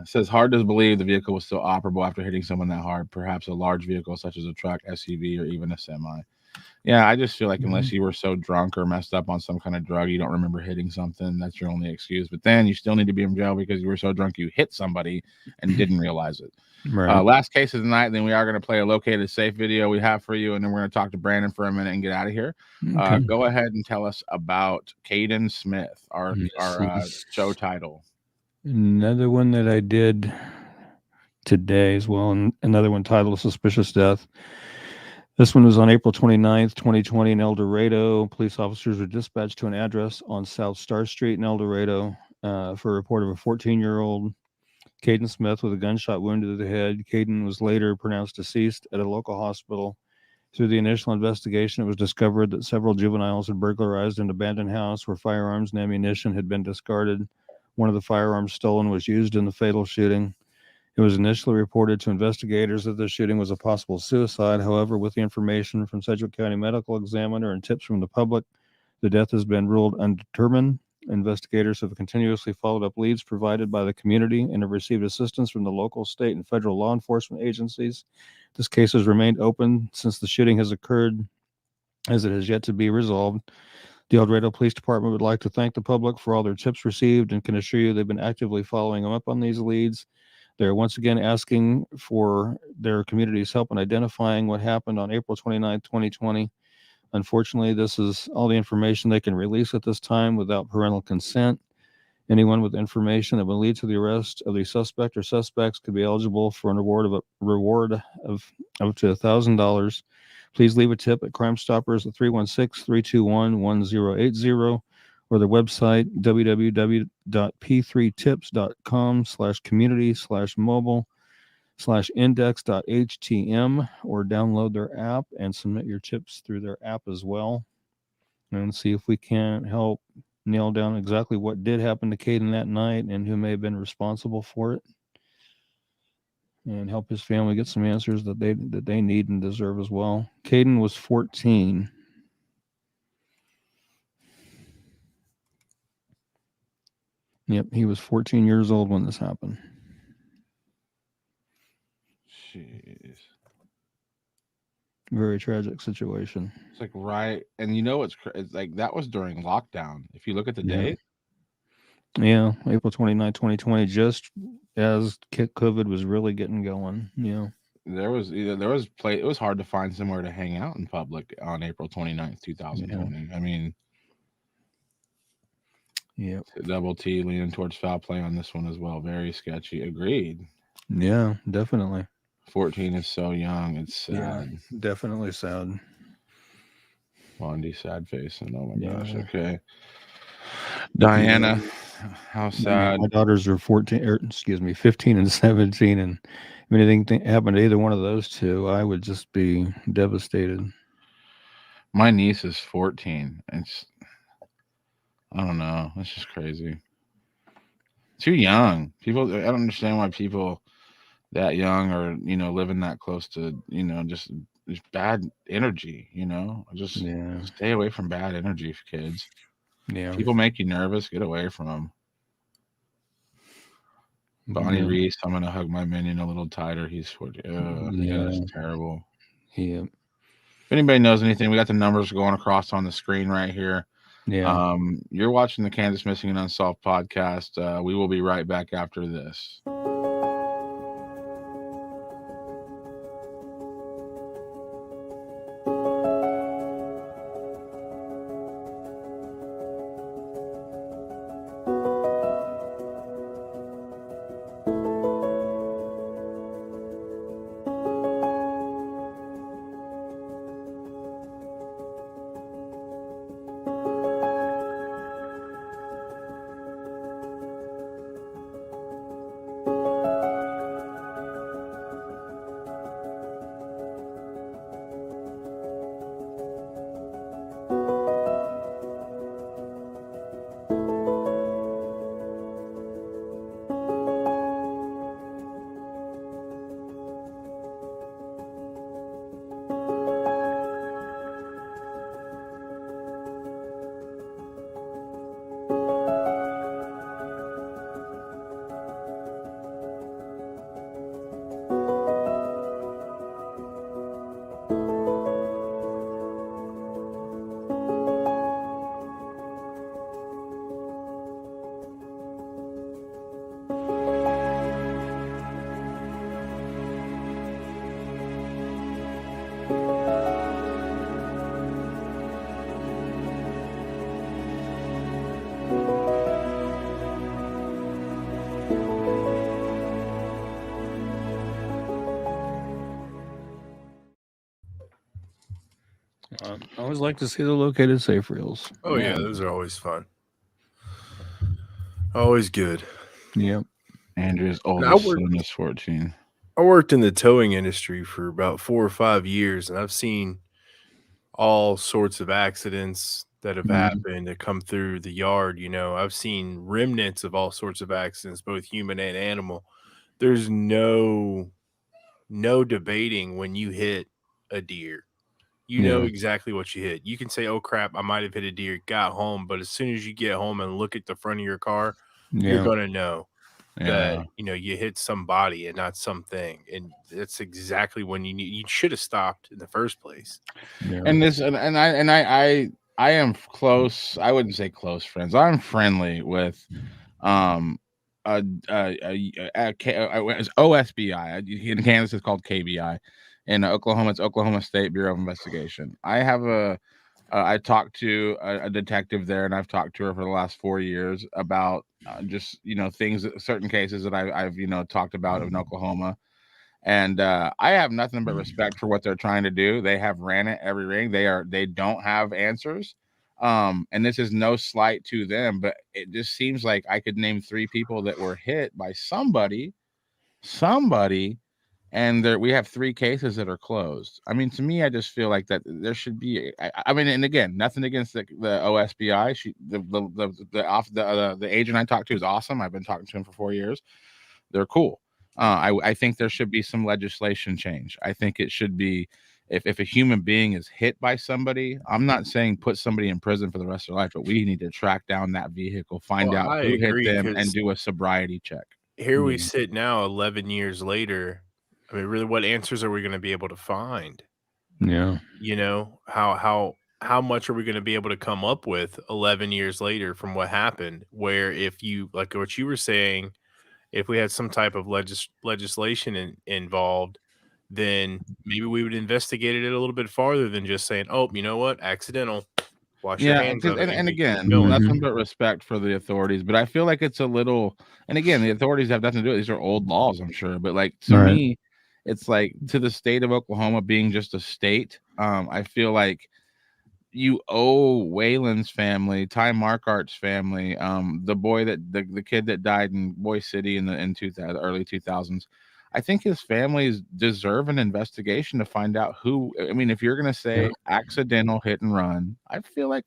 Says, hard to believe the vehicle was still operable after hitting someone that hard, perhaps a large vehicle such as a truck, SUV, or even a semi. Yeah, I just feel like unless you were so drunk or messed up on some kind of drug, you don't remember hitting something. That's your only excuse. But then you still need to be in jail because you were so drunk you hit somebody and didn't realize it. Right. Last case of the night, then we are going to play a located safe video we have for you, and then we're going to talk to Brandon for a minute and get out of here. Okay. Go ahead and tell us about Kaiden Smith, our show title. Another one that I did today as well, and another one titled Suspicious Death. This one was on April 29th, 2020 in El Dorado. Police officers were dispatched to an address on South Star Street in El Dorado for a report of a 14-year-old Kaiden Smith with a gunshot wound to the head. Kaiden was later pronounced deceased at a local hospital. Through the initial investigation, it was discovered that several juveniles had burglarized an abandoned house where firearms and ammunition had been discarded. One of the firearms stolen was used in the fatal shooting. It was initially reported to investigators that the shooting was a possible suicide. However, with the information from Sedgwick County Medical Examiner and tips from the public, the death has been ruled undetermined. Investigators have continuously followed up leads provided by the community and have received assistance from the local, state, and federal law enforcement agencies. This case has remained open since the shooting has occurred, as it has yet to be resolved. The El Dorado Police Department would like to thank the public for all their tips received and can assure you they've been actively following them up on these leads. They're once again asking for their community's help in identifying what happened on April 29, 2020. Unfortunately, this is all the information they can release at this time without parental consent. Anyone with information that will lead to the arrest of the suspect or suspects could be eligible for an reward of up to $1,000. Please leave a tip at Crime Stoppers at 316-321-1080 or the website www.p3tips.com/community/mobile/index.htm or download their app and submit your tips through their app as well, and see if we can help nail down exactly what did happen to Kaiden that night and who may have been responsible for it, and help his family get some answers that they need and deserve as well. Kaiden was 14. Yep, he was 14 years old when this happened. Jeez. Very tragic situation. It's like right, and you know it's like that was during lockdown. If you look at the date. Yeah, April 29, 2020, just as COVID was really getting going. Yeah. It was hard to find somewhere to hang out in public on April 29th, 2020. Yeah. I mean, yeah. Double T leaning towards foul play on this one as well. Very sketchy. Agreed. Yeah, definitely. 14 is so young. It's sad. Yeah, definitely sad. Blondie, sad face. And oh my gosh. Okay. Diana, how sad. My daughters are 15 and 17. And if anything happened to either one of those two, I would just be devastated. My niece is 14. I don't know. It's just crazy. Too young. People, I don't understand why people that young or, living that close to, just bad energy, just stay away from bad energy for kids. Yeah. People make you nervous. Get away from them. Bonnie Reese, I'm going to hug my minion a little tighter. He's 40. Yeah, that's terrible. Yeah. If anybody knows anything, we got the numbers going across on the screen right here. Yeah. You're watching the Kansas Missing and Unsolved podcast. We will be right back after this. always like to see the located safe reels. Oh yeah, those are always fun. Always good. Yep. Andrew's oldest son is 14. I worked in the towing industry for about 4 or 5 years, and I've seen all sorts of accidents that have happened that come through the yard. You know, I've seen remnants of all sorts of accidents, both human and animal. There's no debating when you hit a deer. You know exactly what you hit. You can say, "Oh crap, I might have hit a deer." Got home, but as soon as you get home and look at the front of your car, you're gonna know that you hit somebody and not something, and that's exactly when you should have stopped in the first place. And I am close. I wouldn't say close friends. I'm friendly with it's OSBI. In Kansas it's called KBI. In Oklahoma it's Oklahoma State Bureau of Investigation. I have I talked to a detective there, and I've talked to her for the last 4 years about just things, certain cases that I've talked about in Oklahoma. And I have nothing but respect for what they're trying to do. They have ran it every ring. They don't have answers. And this is no slight to them, but it just seems like I could name 3 people that were hit by somebody, and we have 3 cases that are closed. I mean, to me, I just feel like that there should be. I mean, and again, nothing against the OSBI. The agent I talked to is awesome. I've been talking to him for 4 years. They're cool. I think there should be some legislation change. I think it should be if a human being is hit by somebody, I'm not saying put somebody in prison for the rest of their life, but we need to track down that vehicle, find out who hit them, and do a sobriety check. Here we sit now, 11 years later. I mean, really, what answers are we going to be able to find? Yeah. How much are we going to be able to come up with 11 years later from what happened? Where if you, like what you were saying, if we had some type of legislation involved, then maybe we would investigate it a little bit farther than just saying, "Oh, you know what, accidental." Wash your hands of it. And again, nothing but respect for the authorities, but I feel like it's a little. And again, the authorities have nothing to do with it. These are old laws, I'm sure, but like to me, it's like to the state of Oklahoma being just a state. I feel like you owe Wayland's family, Ty Markart's family, the boy that the kid that died in Boise City in the early 2000s. I think his families deserve an investigation to find out who. I mean, if you're going to say accidental hit and run, I feel like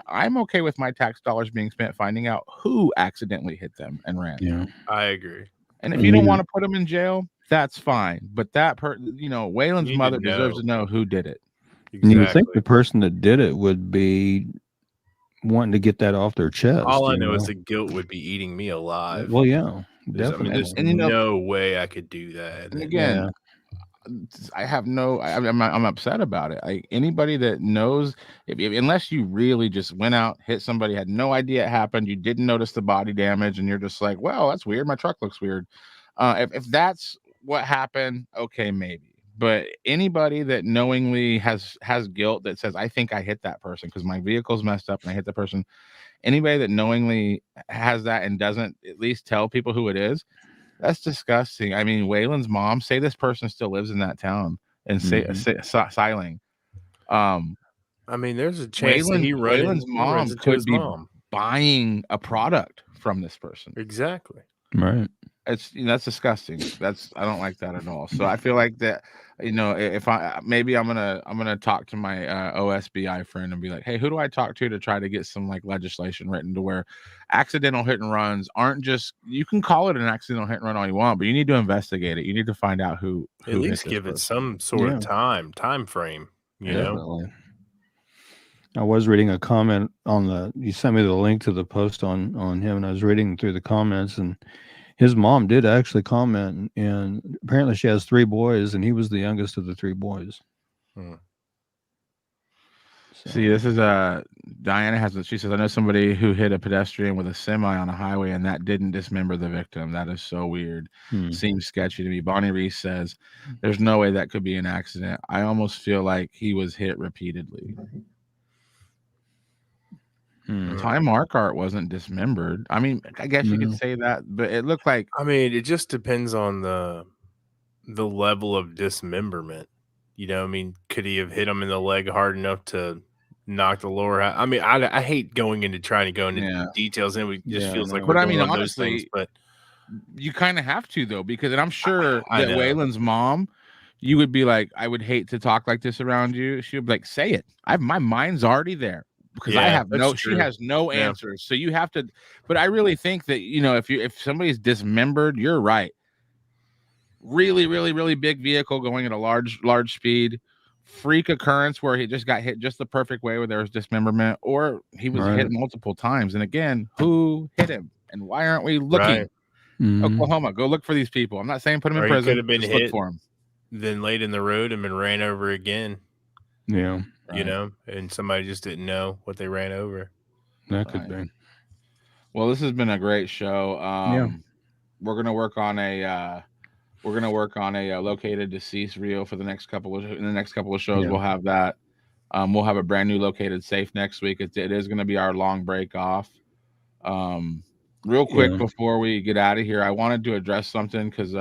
I'm okay with my tax dollars being spent finding out who accidentally hit them and ran. Yeah, I agree. And if you don't want to put them in jail, that's fine. But Wayland's mother deserves to know who did it. Exactly. You think the person that did it would be wanting to get that off their chest. All I know is the guilt would be eating me alive. Well, yeah, definitely. I mean, there's no way I could do that. And again, I'm upset about it. Anybody that knows, unless you really just went out, hit somebody, had no idea it happened, you didn't notice the body damage, and you're just like, well, that's weird. My truck looks weird. If that's what happened, okay, maybe. But anybody that knowingly has guilt that says, I think I hit that person because my vehicle's messed up and I hit the person. Anybody that knowingly has that and doesn't at least tell people who it is, that's disgusting. I mean, Wayland's mom, say this person still lives in that town and Siling. I mean, there's a chance Wayland's mom could be buying a product from this person. Exactly. Right. That's disgusting. I don't like that at all. So I feel like that, if I'm gonna talk to my OSBI friend and be like, hey, who do I talk to try to get some like legislation written to where accidental hit and runs aren't just, you can call it an accidental hit and run all you want, but you need to investigate it. You need to find out who at least give it some sort of time frame. You know. I was reading a comment you sent me the link to the post on him, and I was reading through the comments, and his mom did actually comment, and apparently she has 3 boys, and he was the youngest of the 3 boys. So. See, this is Diana she says, I know somebody who hit a pedestrian with a semi on a highway, and that didn't dismember the victim. That is so weird. Seems sketchy to me. Bonnie Reese says, there's no way that could be an accident. I almost feel like he was hit repeatedly. Ty Markart wasn't dismembered. I mean, I guess you could say that, but it looked like. I mean, it just depends on the level of dismemberment. I mean, could he have hit him in the leg hard enough to knocked the lower half. I mean, I hate going into trying to go into details, and it just feels like we're going on those things. But you kind of have to, though, because and I'm sure that Wayland's mom, you would be like, I would hate to talk like this around you. She would be like, say it. My mind's already there because I have she has no answers. So you have to. But I really think that, you know, if somebody's dismembered, you're right. Really, really, really big vehicle going at a large speed. Freak occurrence where he just got hit just the perfect way where there was dismemberment, or he was hit multiple times. And again, who hit him? And why aren't we looking? Right. Oklahoma, go look for these people. I'm not saying put them in prison. He could have been just hit, look for them. then laid in the road and been ran over again. Yeah. You know, and somebody just didn't know what they ran over. That could be. Well, this has been a great show. We're gonna work on a located deceased reel for the next couple of shows. We'll have that. We'll have a brand new located safe next week. It is going to be our long break off. Real quick before we get out of here, I wanted to address something because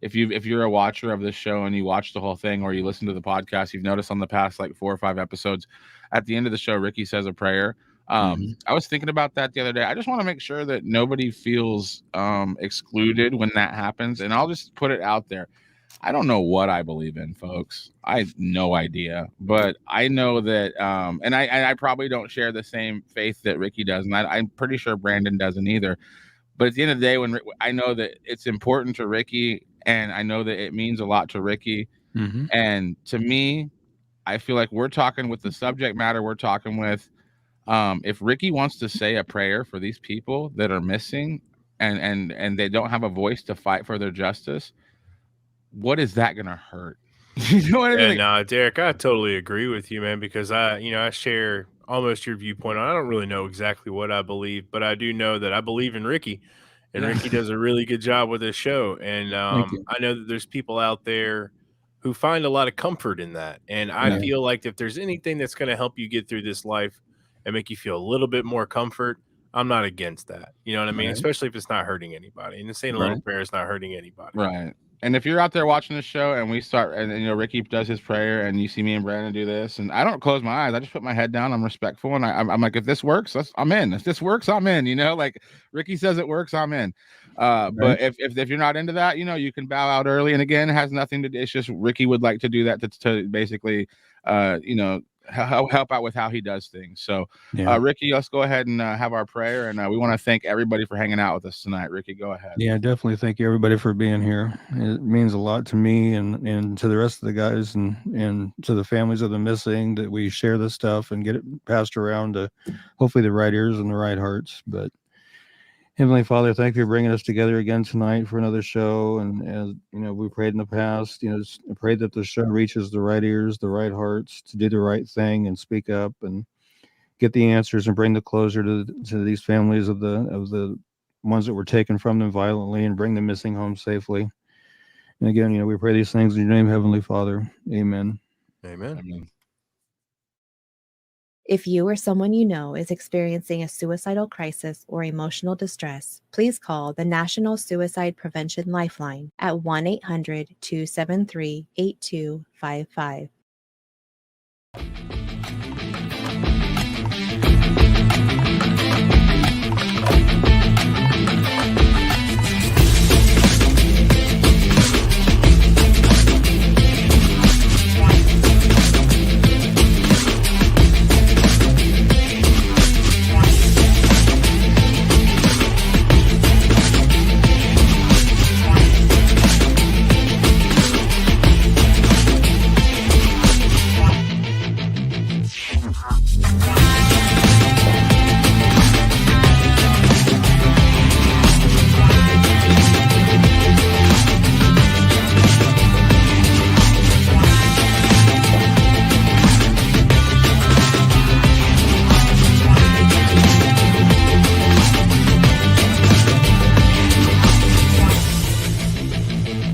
if you're a watcher of this show and you watch the whole thing or you listen to the podcast, you've noticed on the past like 4 or 5 episodes, at the end of the show, Ricky says a prayer. I was thinking about that the other day. I just want to make sure that nobody feels excluded when that happens. And I'll just put it out there. I don't know what I believe in, folks. I have no idea, but I know that, and I probably don't share the same faith that Ricky does, and I'm pretty sure Brandon doesn't either. But at the end of the day, when I know that it's important to Ricky, and I know that it means a lot to Ricky, and to me, I feel like we're talking with the subject matter we're talking with. If Ricky wants to say a prayer for these people that are missing, and they don't have a voice to fight for their justice, what is that gonna hurt? You know what I mean? No, Derek, I totally agree with you, man, because I share almost your viewpoint. I don't really know exactly what I believe, but I do know that I believe in Ricky, and Ricky does a really good job with this show. And I know that there's people out there who find a lot of comfort in that. And I feel like if there's anything that's going to help you get through this life and make you feel a little bit more comfort, I'm not against that. You know what I mean? Especially if it's not hurting anybody. And saying a little prayer is not hurting anybody. Right. And if you're out there watching this show and we start, and you know, Ricky does his prayer and you see me and Brandon do this, and I don't close my eyes. I just put my head down. I'm respectful. And I'm like, if this works, I'm in. If this works, I'm in, you know, like Ricky says it works, I'm in. But if you're not into that, you know, you can bow out early. And again, it has nothing to do. It's just Ricky would like to do that to basically, you know, help out with how he does things. So Ricky, let's go ahead and have our prayer, and we want to thank everybody for hanging out with us tonight. Ricky, go ahead. Definitely thank everybody for being here. It means a lot to me and to the rest of the guys and to the families of the missing, that we share this stuff and get it passed around to hopefully the right ears and the right hearts. But Heavenly Father, thank you for bringing us together again tonight for another show. And as you know, we prayed in the past, you know, pray that the show reaches the right ears, the right hearts, to do the right thing and speak up and get the answers and bring the closure to these families of the ones that were taken from them violently, and bring the missing home safely. And again, you know, we pray these things in your name, Heavenly Father. Amen. Amen. Amen. If you or someone you know is experiencing a suicidal crisis or emotional distress, please call the National Suicide Prevention Lifeline at 1-800-273-8255.